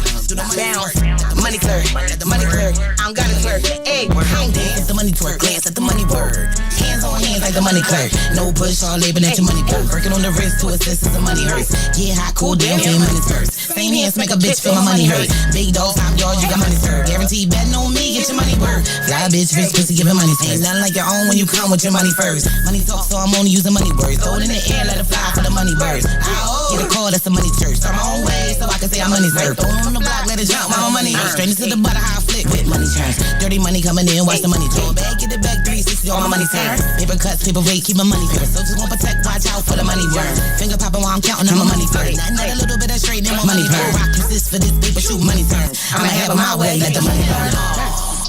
Bounce. Money twerk. Let the money twerk. I don't gotta twerk. Hey, I don't dance. The money twerk. Glance at the money work. Hands on hands like the money clerk. No push on labor at your money work. Working on the wrist to assist as the money hurts. Get hot, cool down, feel money's first. Same hands make a bitch feel my money hurt. Big dog, top dog, you got money served. Guaranteed betting on me, get your money work. Fly bitch, rich pussy, giving money first. Ain't nothing like your own when you come with your money first. Money talk, so I'm only using money words. Throw it in the air, let it fly for the money birds. Get a call, that's the money church. Turn my own way, so I can say I'm money served. Throw it on the block, let it jump, my money hurt. Straight into the butter, how I flip with money turns. Dirty money coming in, watch the money drop. Bag, get it back, 360, all my money turns. Paper cuts, paper weight, keep my money first. So just gon' protect, watch out for the money burn. Finger popping while I'm counting on my money first. Nothing but a little bit of straight, then my money burn. Rock consist for this paper, shoot money turns. I'ma have it my way, let the money burn.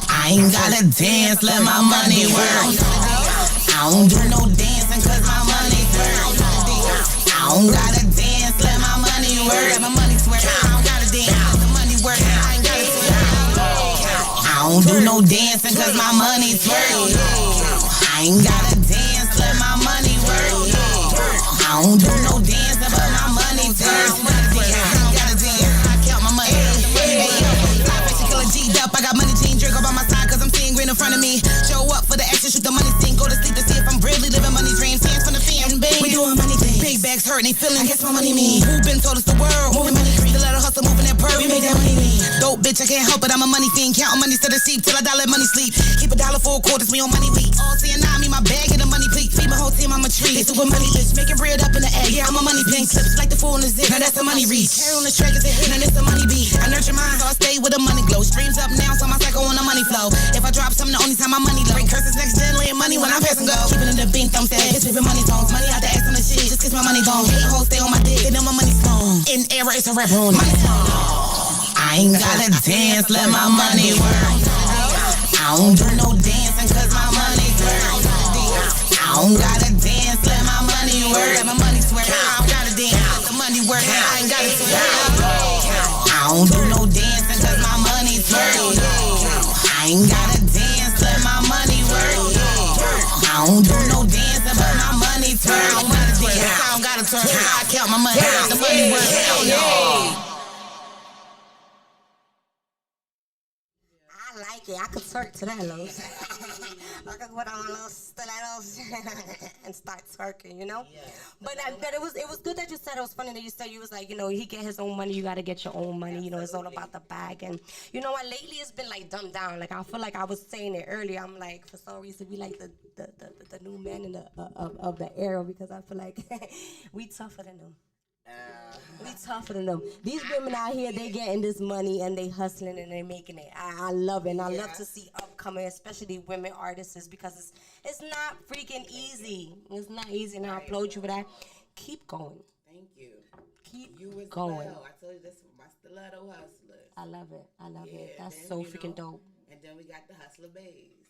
I ain't gotta dance, let my money work. I don't do no dancing cause my money burn. I don't gotta dance, let my money work. Got my money swear. I don't gotta dance. The money work. I ain't gotta swear. I don't do no dancing cause my money's work. I ain't gotta dance, let my money work. I don't do no dancing but my money's work. I don't gotta dance, I count my money. Hey yo, life action killer G'd up. I got money, jean, drink up on my side cause I'm seeing green in front of me. Show up for the action, shoot the money scene. Go to sleep to see if I'm really living money dreams. Hands from the fam, we doing money things. Big bags hurt, they feeling, guess my money mean. Who been told us the world? Moving money green. The letter hustle, moving that purr. We made that money mean. Dope bitch, I can't help it, I'm a money fiend. Counting money to the sheep till I die, let money sleep. Keep $1 for quarters, we on money week. All seeing now, me my bag and the money pleat. Feed my whole team, I'm a tree. They super money bitch, making bread up in the air. Yeah, I'm a money pink. Slips like the fool in the zip. Now that's the money reach. Hair on the track is a hit, and it's the money beat. I nurture mine, so I stay with the money glow. Streams up now, so my cycle on the money flow. If I drop something, the only time my money low. Bring curses next gen, laying money when I'm passing go. Keeping in the bean thumb set. It's ripping money tones. Money out the ass on the shit, just kiss my money gone. Hate hoes stay on my dick, they know my money strong. In error, it's a rap on. Money strong. I ain't gotta dance, let my money work. I don't do no dancing cause my money's work. I don't gotta dance, let my money work. Let my money swear. I don't gotta dance, let the money work. I ain't gotta swear. I don't do no dancing cause my money's work. I ain't gotta dance, let my money work. I don't do no dancing but my money's work. I don't gotta dance, I don't gotta turn. I count my money, the money work. Hell no.
I like it. I could twerk to that, Los. I could put on little stilettos and start twerking, you know? Yeah. But it was good that you said it was funny that you said you was like, you know, he get his own money, you gotta get your own money, you know, it's all about the bag. And you know what, lately it's been like dumbed down. Like I feel like I was saying it earlier, I'm like, for some reason we like the new men in the of the era because I feel like we tougher than them. We tougher than them. These women out here, they getting this money and they hustling and they making it. I love it. And I love to see upcoming, especially women artists, because it's not freaking easy. It's not easy, and I applaud you for that. Keep going.
Thank you.
Keep
you as
going.
Well. I told you this is my stiletto hustlers.
I love it. I love it. That's so freaking dope.
And then we got the hustler babes.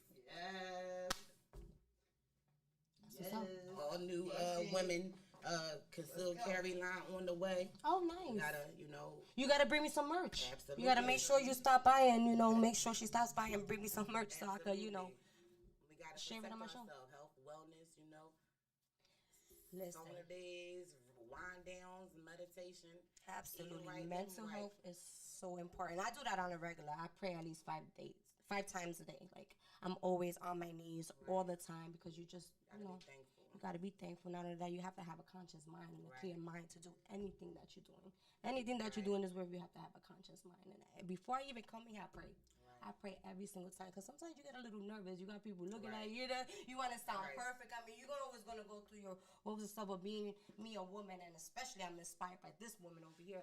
Yes. All new women. Concealed carry line on the way.
Oh, nice.
You
gotta bring me some merch.
Absolutely.
You gotta make sure you stop by and, you know, make sure she stops by and bring me some merch so I could, you know,
we gotta
share it on my show.
Health, wellness, you know.
Listen.
Sauna days, wind downs, meditation.
Absolutely. Right, mental health is so important. I do that on a regular. I pray at least 5 times a day. Like, I'm always on my knees all the time because you just, you know, you got to be thankful. Not only that, you have to have a conscious mind and a clear mind to do anything that you're doing. Anything that you do in this world, you have to have a conscious mind. And before I even come here, I pray. I pray every single time because sometimes you get a little nervous. You got people looking at you. You want to sound perfect. I mean, you're always going to go through your what was the stuff of being me, a woman, and especially I'm inspired by this woman over here.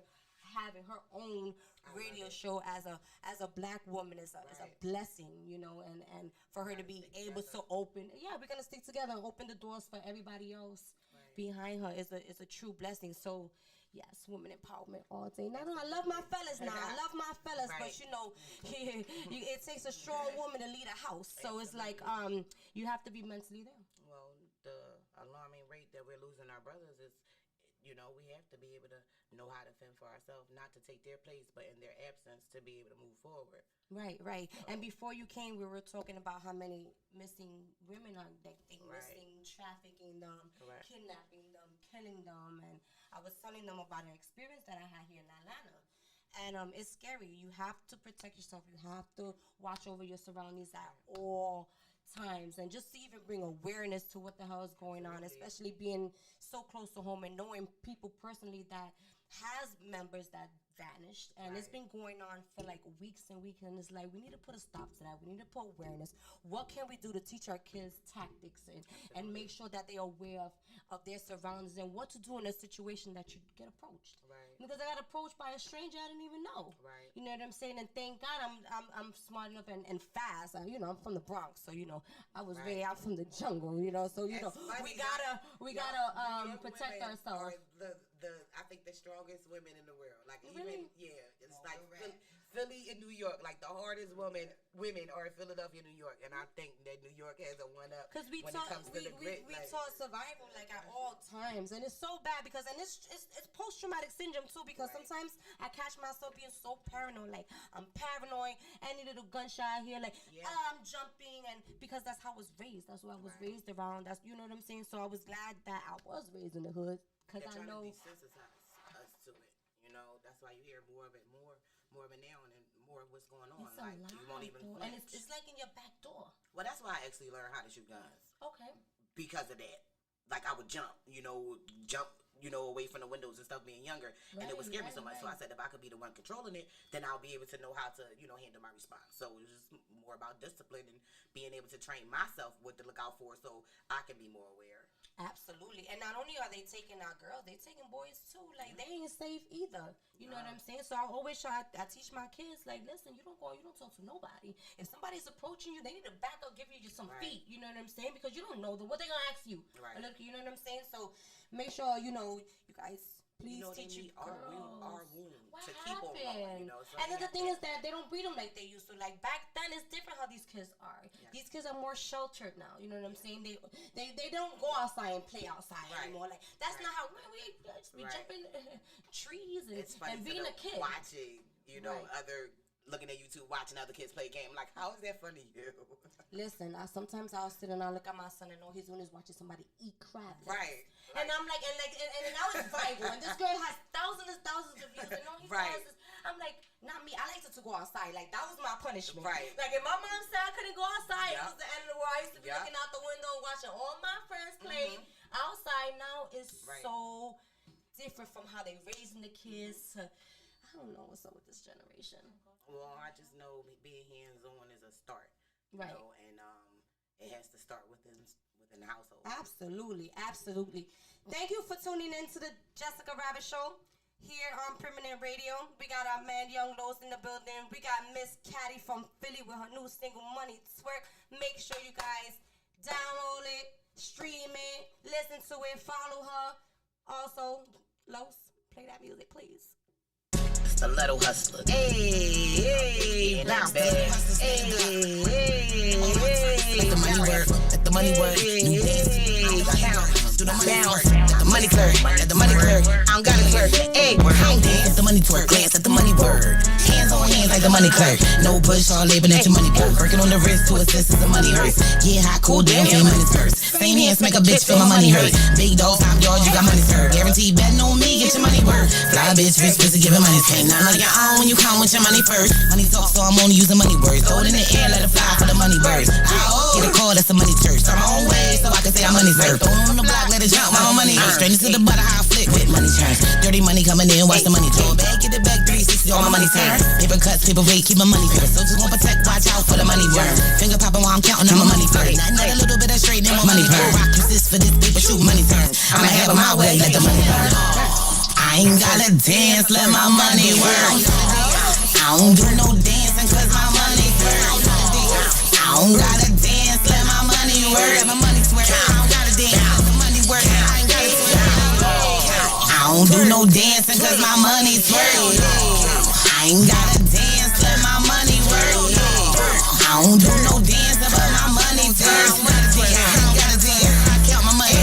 Having her own radio show as a black woman is a blessing, you know, and for her to be able to open, we're gonna stick together and open the doors for everybody else behind her is a true blessing. So yes, women empowerment all day. Now I love my fellas but you know, it takes a strong woman to lead a house. So it's like you have to be mentally there.
Well, the alarming rate that we're losing our brothers is, you know, we have to be able to know how to fend for ourselves, not to take their place, but in their absence to be able to move forward.
Right. So. And before you came, we were talking about how many missing women are missing, trafficking them, kidnapping them, killing them. And I was telling them about an experience that I had here in Atlanta. And it's scary. You have to protect yourself. You have to watch over your surroundings at all times, and just to even bring awareness to what the hell is going on, especially being so close to home and knowing people personally that has members that vanished, and it's been going on for like weeks and weeks, and it's like we need to put a stop to that. We need to put awareness. What can we do to teach our kids tactics and make sure that they are aware of their surroundings and what to do in a situation that you get approached? Because I got approached by a stranger I didn't even know. You know what I'm saying? And thank God I'm smart enough and fast. You know, I'm from the Bronx, so you know I was very out from the jungle. You know, so you know we gotta protect ourselves.
I think the strongest women in the world. Like
really?
It's like Philly and New York, like the hardest women are in Philadelphia, New York, and I think that New York has a one up when it comes to the grit.
We taught survival like at all times, and it's so bad because it's post traumatic syndrome too because sometimes I catch myself being so paranoid, like I'm paranoid, any little gunshot here, like I'm jumping, and because that's how I was raised. That's what I was raised around. That's you know what I'm saying. So I was glad that I was raised in the hood because I know.
To desensitize us to it, you know. That's why you hear more of it now, and more of what's going on.
It's
like
you
won't even
and it's like in your back door.
Well, that's why I actually learned how to shoot guns.
Okay.
Because of that, like I would jump, away from the windows and stuff being younger, and it would scare me so much. So I said, if I could be the one controlling it, then I'll be able to know how to, handle my response. So it was just more about discipline and being able to train myself what to look out for, so I can be more aware.
Absolutely. And not only are they taking our girls, they taking boys too. Like, they ain't safe either. You know what I'm saying? So I always I teach my kids, like, listen, you don't talk to nobody. If somebody's approaching you, they need to back up, give you just some feet. You know what I'm saying? Because you don't know them. What they gonna ask you?
Right.
Look, you know what I'm saying? So make sure, you guys, please teach your
our
girls.
womb
What
to keep on going,
happened? And then the thing is that they don't breed them like they used to. Like back then, it's different how these kids are. Yeah. These kids are more sheltered now. You know what I'm saying? They don't go outside and play outside anymore. Like that's not how we just be jumping trees and being a kid.
Watching, other. Looking at YouTube, watching other kids play a game. Like, how is that funny to you?
Listen, sometimes I'll sit and I'll look at my son and all he's doing is watching somebody eat crab.
Right.
And I'm like, and now it's viral. And this girl has thousands and thousands of views. And all he does is, I'm like, not me. I like to go outside. Like, that was my punishment.
Right.
Like, if my mom said I couldn't go outside, it was the end of the world. I used to be looking out the window and watching all my friends play outside. Now it's so different from how they raising the kids to, I don't know what's up with this generation.
Well, I just know being hands-on is a start,
and
it has to start within the household.
Absolutely. Thank you for tuning in to the Jesika Rabbit Show here on Permanent Radio. We got our man Young Lowe's in the building. We got Miss Caddy from Philly with her new single Money Twerk. Make sure you guys download it, stream it, listen to it, follow her. Also, Lowe's, play that music, please.
The little hustler. Hey, not bad. Hey, let the money work. Let the money work. You dance. Count. Do the money work. Let the money clerk. Let the money clerk. I don't got a clerk. Hey, count. Dance. The money twerk. Glance at the money work. Hands on hands like the money clerk. No push or labor at your money work. Working on the wrist to assist as the money hurts. Get hot, cool down, feel money's first. Same hands make a bitch feel my money hurt. Big dog, top yard, you got money served. Guaranteed betting on me, get your money worth. Fly bitch, rich pussy, giving money straight. Nothing like your own when you count with your money first. Money talk, so I'm only using money words. Throw it in the air, let it fly for the money birds. Get a call, that's a money church. Turn my own way, so I can say I'm money served. Throw on the block, let it jump, my own money hurt. Straight into the butter, how I flick with money turns. Dirty money coming in, watch the money throw it back, get it back, 360, all my money turns. Paper cuts, paper weight, keep my money pure. So just won't protect, watch out for the money burn. Finger popping while I'm counting, I'm a money first. Not a little bit of straight, then more money burn. Rock resist for this paper, shoot money turns. I'ma have it my way, let the money burn. I ain't gotta dance, let my money work. I don't do no dancing cause my money work. I don't gotta dance, let my money work. My money's work, I don't gotta dance, let the money work. I ain't gotta dance. I don't do no dancing cause my money's work. I ain't gotta dance, let my money work. I don't do no dancing but my money's work. I ain't gotta dance, I count my money.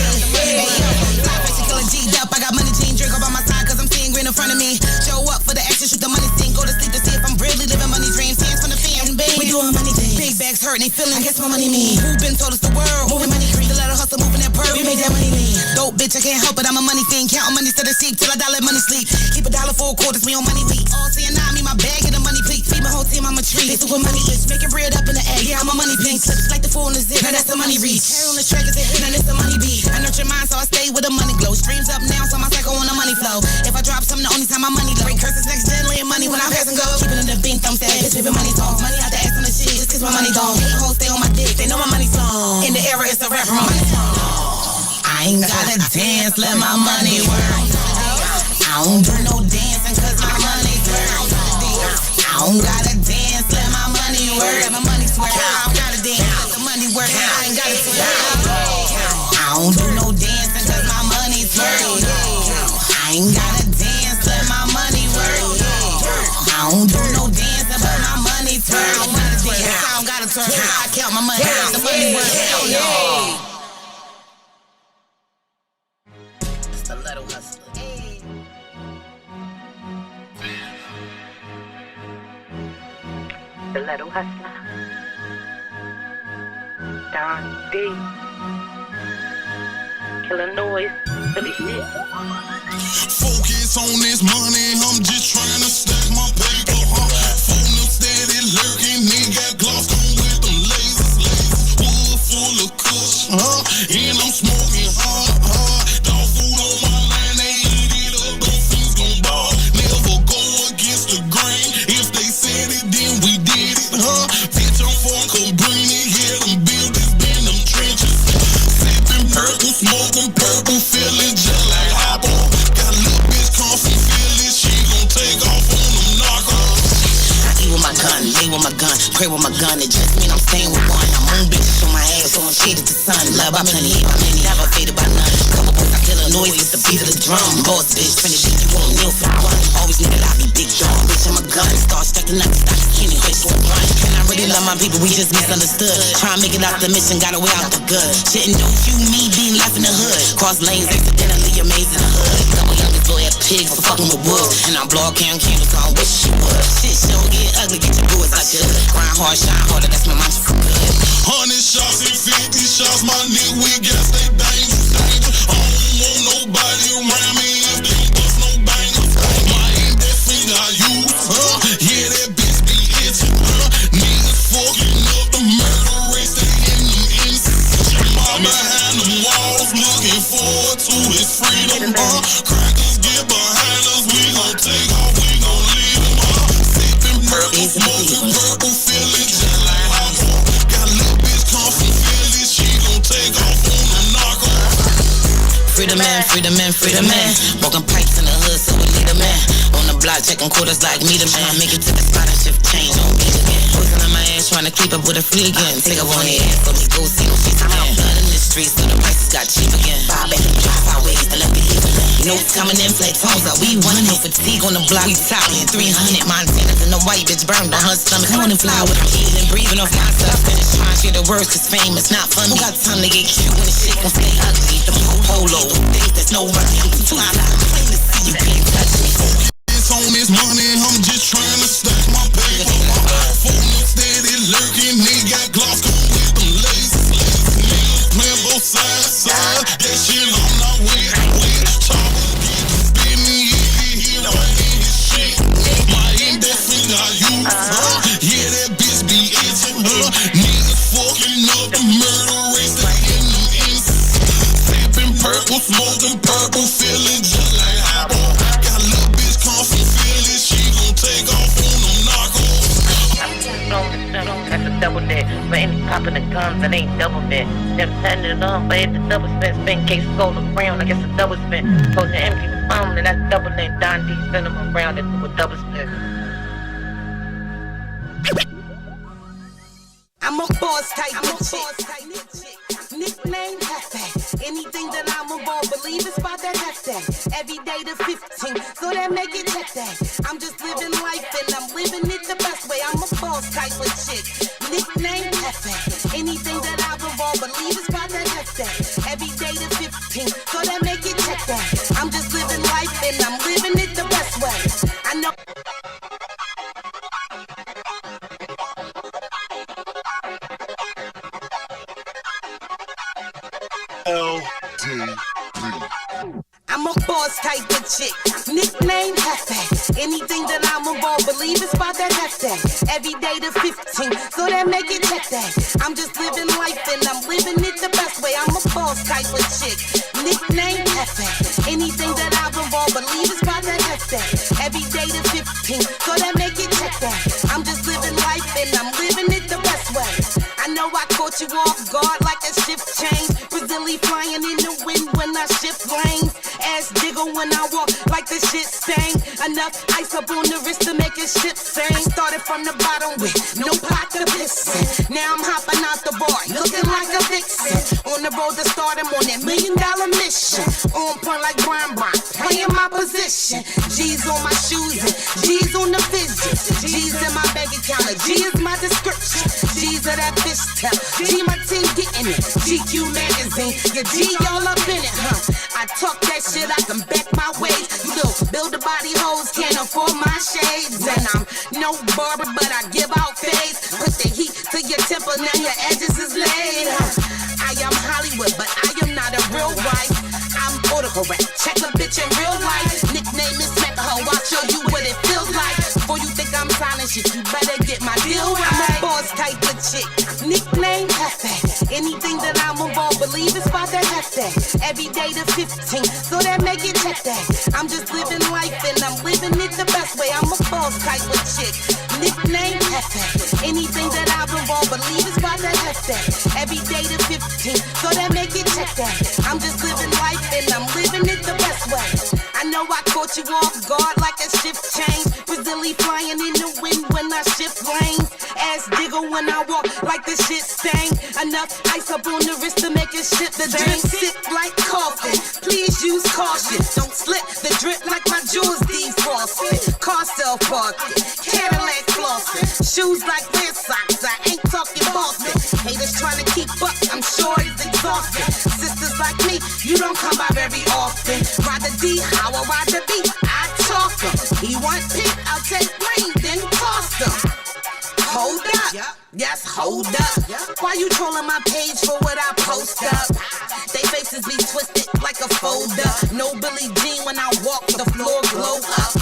Fly face and kill a G'd up, I got money chain drink up on my side cause I'm seeing green in front of me. Show up for the action, shoot the money scene, go to sleep to see if I'm really living money dreams. Hands from the fam, we doing money things. Big bags hurt, they feeling, guess my money mean. Who been told us the world? Moving money green, the letter hustle, moving that bird. We make that money lean. Dope bitch, I can't help it, I'm a money fiend. Counting money to the sheep till I die, let money sleep. Keep $1 for quarters, we on money week. All seeing now, me my bag, get a money pleat. Feed my whole team, I'm a treat. They super money bitch, making bread up in the egg. Yeah, I'm a money pink. Slips like the fool in the zip, now that's the money reach. Hair on the track is a hit, now that's the money beat. I nurture mine, so I stay with the money glow. Streams up now, so my cycle on the money flow. If I drop something, the only time my money low. Break curses next gen, laying money when I'm passing go. Keeping in the bank, thumb sad, bitch, living money talk. Money out the ass on the shit, just 'cause my money gone. Hate hoes stay on my dick, they know my money's long. In the era, it's a rapper, my money's long. I ain't gotta dance, let my money work. I don't do no dancing cause my money's work. I don't gotta dance, let my money work. My money's work, I don't gotta dance, let the money work. I ain't gotta dance. I don't do no dancing cause my money's work. I ain't gotta dance, let my money work. I don't do no dancing
little hustler.
The little hustler. Don D. Killing noise. Silly shit.
Focus on this money, I'm just trying to stack my paper, Phone up steady lurking, nigga got gloss on with them lasers, wood full of kush, and I'm smoking hard, dog food on my line, they eat it up, them things gon' ball, never go against the grain, if they said it, then we did it, bitch, I'm from Cabrini, yeah, them buildings been them trenches, sipping purple, smoking purple, feeling just like hot on.
Lay with my gun, pray with my gun. It just mean I'm staying with one. I'm on bitches on my ass, so I'm shaded to sun. Love by plenty, hate by many, never faded by none. Couple points, I kill a noise with the beat of the drum. Boss bitch, finish it, you won't kneel for the one. Always nigga, I be big dog. Bitch, I'm a gun. Start stacking up, stop skinny, bitch, don't run. And I really love my people, we just misunderstood. Try and make it out the mission, got away out the good. Shitting don't you, me, being left in the hood. Cross lanes, accidentally amazing the hood. Couple youngest boy had pigs for fucking with wood. And I blow cam candles, so I wish you would. Shit show get ugly, get your boo as I should. Grind hard, shine harder, that's my mantra for good.
100 shots and 50 shots, my nigga, we gas, they dangerous, dangerous. I don't want nobody around me if they bust no bangers. My ain't that finger I use, yeah, that bitch be itching, Niggas fucking up the murder race, they in them innocent. I'm behind them walls, looking forward to his freedom, Crackers get behind us, we gon' take off, we gon' leave them, Sipping purple, smoking purple, feeling just like hot. Got a little bitch come from Philly, she gon' take off on the knocker.
Free the man, free the man, free the man. Broken pipes in the hood, so we need a man. On the block, checking quarters like me the man. Make it to the spot and shift change, don't get again. Pushing on my ass, trying to keep up with a flea again. Take up on the ass, so we go see no sheets again. Blood in the streets, so the prices got cheap again. Buy back and drive our ways, to let me live again. Notes coming in, flat tones out, we running. No fatigue on the block, we Italian. 300 Montanas and the white bitch burned on her stomach. Come on and fly with her kids and breathing off my stuff. Finish trying to share the words, cause fame is not fun. Who got time to get cute when the shit gon' stay ugly? The polo, days that's no running. I'm too high, I'm plain to see you can't touch me.
It's on this money, I'm just trying to stack my paper. Phone up steady lurking, nigga got gloss on with them lasers. Niggas playing both sides, that shit I'm not with. Chopper get the spinning, he writing his shit. My index finger I use, yeah, that bitch be itching, Niggas fucking up the murder race, they in them innocent. Sipping purple, smoking purple, feeling just like hot. Got a little bitch come from Philly, she gon' take off on them knockers.
That's a double deck. For any popping the guns, that ain't double deck. Never turn it on, but it's a double spin case go around, I guess a double spin. Supposed to empty the phone, and that's double name. Don D, send them around and do a double spin.
I'm a boss type of chick. Nickname Hefe. Anything that I'm about, believe it's about that Hefe. Every day to 15, so that make it check that. I'm just living life and I'm living it the best way. I'm a boss type of chick. Nickname Hefe. Anything that I'm about, believe it's about that Hefe. Every day to 15, so that make it check that. I'm just living life and I'm living it the best way. I know. I'm a boss type of chick, nickname Hefe. Anything that I'm about, believe it's about that Hefe. Every day to 15, so that make it check that. I'm just living life and I'm living it the best way. I'm a boss type of chick, nickname Hefe. Anything that I'm about, believe it's about that Hefe. Every day to 15, so that make it check that. I'm just living life and I'm living it the best way. I know I caught you off guard like a shift change. Brazilian flying in the wind when I shift lanes. Ass jiggle when I walk like the shit sang. Enough ice up on the wrist to make a ship sing. Started from the bottom with no pot to piss in. Now I'm hopping out the bar, looking like a vixen. On the road to start, I'm on that $1 million mission. On point like Brian, playing my position. G's on my shoes and G's on the vision. G's in my bank account, G is my description. G's of that fish tail, G my team getting it. GQ magazine, yeah, G all up in it, I talk that shit, I can back my ways. You know, build a body hoes, can't afford my shades. And I'm no barber, but I give out fades. Put the heat to your temple, now your edges is laid. I am Hollywood, but I am not a real wife. I'm autocorrect, check a bitch in real life. Nickname is Smack Hoe, I'll show you what it feels like. Before you think I'm silent shit, you better get my deal right. I'm a boss type of chick, nickname Hefe. Anything that I'm involved, believe it's about that Hefe. Every day to 15, so that make it check that. I'm just living life and I'm living it the best way. I'm a boss type of chick, nickname Hefe. Anything that I'm involved, believe it's about that Hefe. Every day to 15, so that make it check that. I'm just living life and I'm living it the best way. I know I caught you off guard like a shift change. Brazilian flying in the wind when I shift lanes. Ass jiggle when I walk like the shit stain. Enough ice up on the wrist to make it shit. The drip sit like coffin. Please use caution. Don't slip the drip like my jewels defrosted. Car self parking. Cadillac flossing. Shoes like red socks. I ain't talking Boston. Haters trying to keep up. I'm sure it's exhausting. Sisters like me, you don't come by very often. Ride the D, how I ride the B. I talk 'em. He want pink, I'll take green, then toss 'em. Hold up, yes, hold up. Why you trolling my page for what I post up? They faces be twisted like a folder. No Billie Jean when I walk, the floor glow up.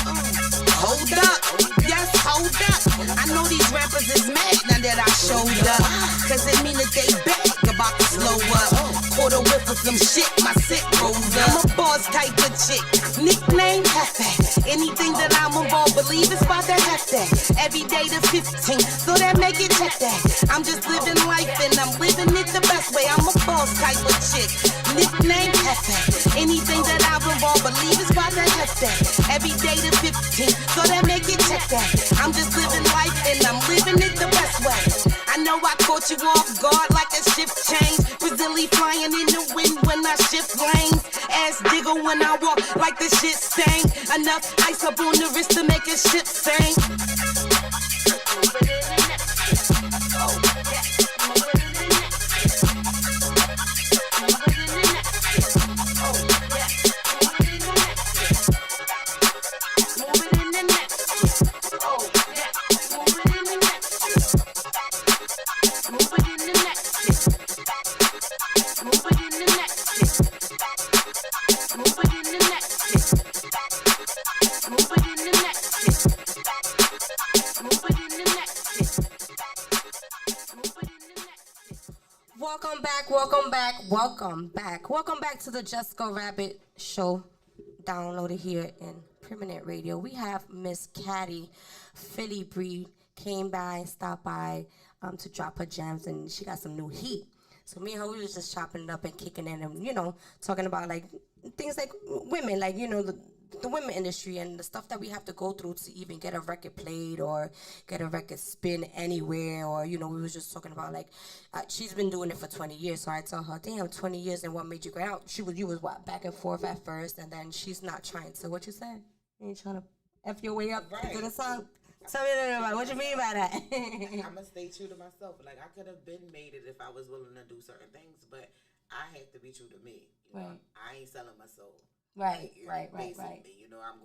Hold up, yes, hold up. I know these rappers is mad now that I showed up. Cause it mean that they back about to slow up. Quarter whip of some shit, my sit rolls up. I'm a boss type of chick, nickname Hefe. Anything that I'm involved, believe it's about that Hefe. Every day to 15, so that make it check that. I'm just living life and I'm living it the best way. I'm a boss type of chick, nickname Hefe. Anything that I'm involved, believe it's about that Hefe. Every day to 15, so that make it check that. I'm just living life and I'm living it the best way. I know I caught you off guard like a shift change. Brazilian flying in the wind when I shift lanes. Ass jiggle when I walk like the shit stain. Enough ice up on the wrist to make it shit sing.
Welcome back to the Jesika Rabbit Show, downloaded here in Permanent Radio. We have Miss Caddy, Philly breed, came by, stopped by to drop her gems, and she got some new heat. So me and her, we was just chopping it up and kicking it and, you know, talking about, like, things like women, like, you know, the women industry and the stuff that we have to go through to even get a record played or get a record spin anywhere. Or, you know, we was just talking about, like, she's been doing it for 20 years. So I tell her, damn, 20 years, and what made you go out? You was what, back and forth at first, and then she's not trying to, what you said? You ain't trying to F your way up to the song? Tell me a little about what you mean by that.
I'm going to stay true to myself. Like, I could have been made it if I was willing to do certain things, but I have to be true to me. You know? I ain't selling my soul.
Right.
You know, I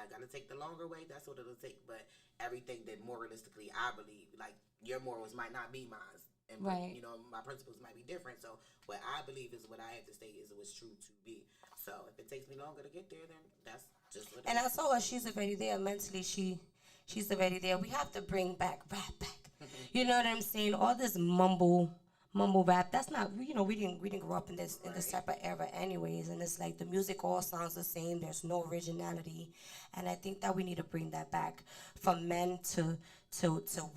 gotta take the longer way. That's what it'll take. But everything that moralistically I believe, like, your morals might not be mine, and you know, my principles might be different. So what I believe is what I have to say is what's true to be. So if it takes me longer to get there, then that's just what.
And I saw her; she's already there mentally. She's already there. We have to bring back rap back. You know what I'm saying? All this mumble rap, that's not, you know, we didn't grow up in this type of era anyways, and it's like the music all sounds the same. There's no originality, and I think that we need to bring that back from men to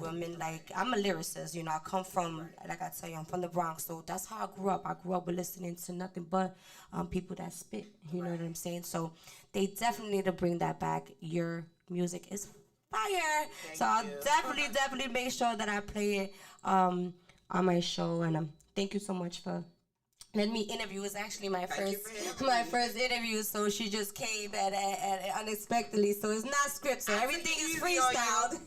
women. Like, I'm a lyricist, you know, I come from, like I tell you, I'm from the Bronx, so that's how I grew up. I grew up with listening to nothing but people that spit, you know what I'm saying? So they definitely need to bring that back. Your music is fire. So I'll definitely make sure that I play it on my show. And thank you so much for let me interview. It was actually my first interview, so she just came at unexpectedly. So it's not script, so everything is freestyled.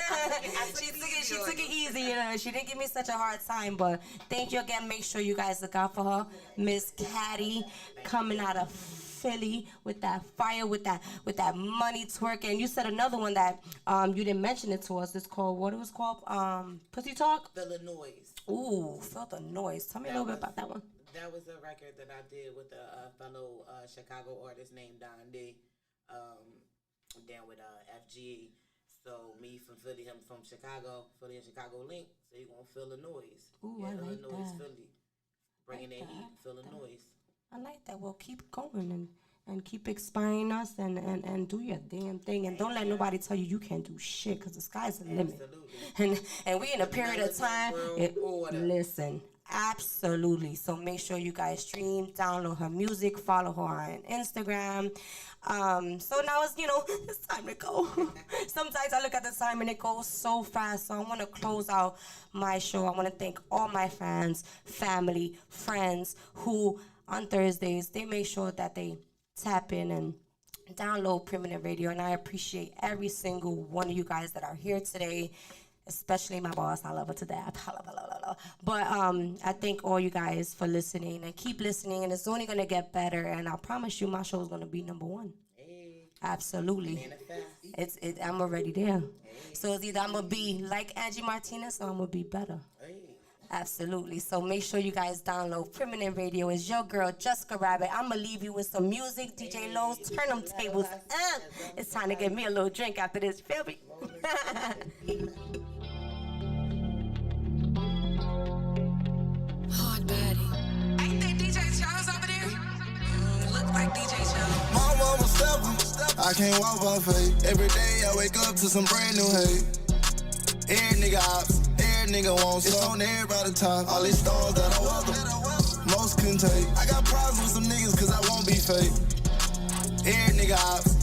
She took it easy, you know. She didn't give me such a hard time, but thank you again. Make sure you guys look out for her, Miss Caddy, coming out of Philly with that fire, with that money twerking. You said another one that you didn't mention it to us. It's called, what it was called? Pussy Talk.
Feel the Noise.
Ooh, Feel the Noise. Tell me a little bit about that one.
That was a record that I did with a fellow Chicago artist named Don D, down with FG. So me from Philly, him from Chicago, Philly and Chicago link. So you're gonna feel the noise.
Ooh, I like
Illinois,
that.
Philly, bringing in heat, feel the noise.
I like that. Well, keep going and keep inspiring us and do your damn thing. And don't let nobody tell you can't do shit, because the sky's the limit. And we in a period of time. Listen, absolutely. So make sure you guys stream, download her music, follow her on Instagram. So now it's time to go. Sometimes I look at the time and it goes so fast. So I want to close out my show. I want to thank all my fans, family, friends who on Thursdays, they make sure that they tap in and download Primitive Radio. And I appreciate every single one of you guys that are here today, especially my boss. I love her to death. But I thank all you guys for listening, and keep listening. And it's only going to get better. And I promise you my show is going to be #1. Hey. Absolutely. I'm already there. Hey. So it's either I'm going to be like Angie Martinez or I'm going to be better. Hey. Absolutely. So make sure you guys download Primitive Radio. It's your girl, Jesika Rabbit. I'm going to leave you with some music. DJ Lowe's, turn them tables up. It's time to get me a little drink after this. Feel me?
Hard body. Ain't that DJ Charles over there? Look like DJ Charles.
Mom, I'm a stepper. I can't walk on faith. Every day I wake up to some brand new hate. Every nigga ops. Nigga wants it's on everybody top. All these stars that I welcome, most couldn't take. I got problems with some niggas cause I won't be fake. Every nigga ops.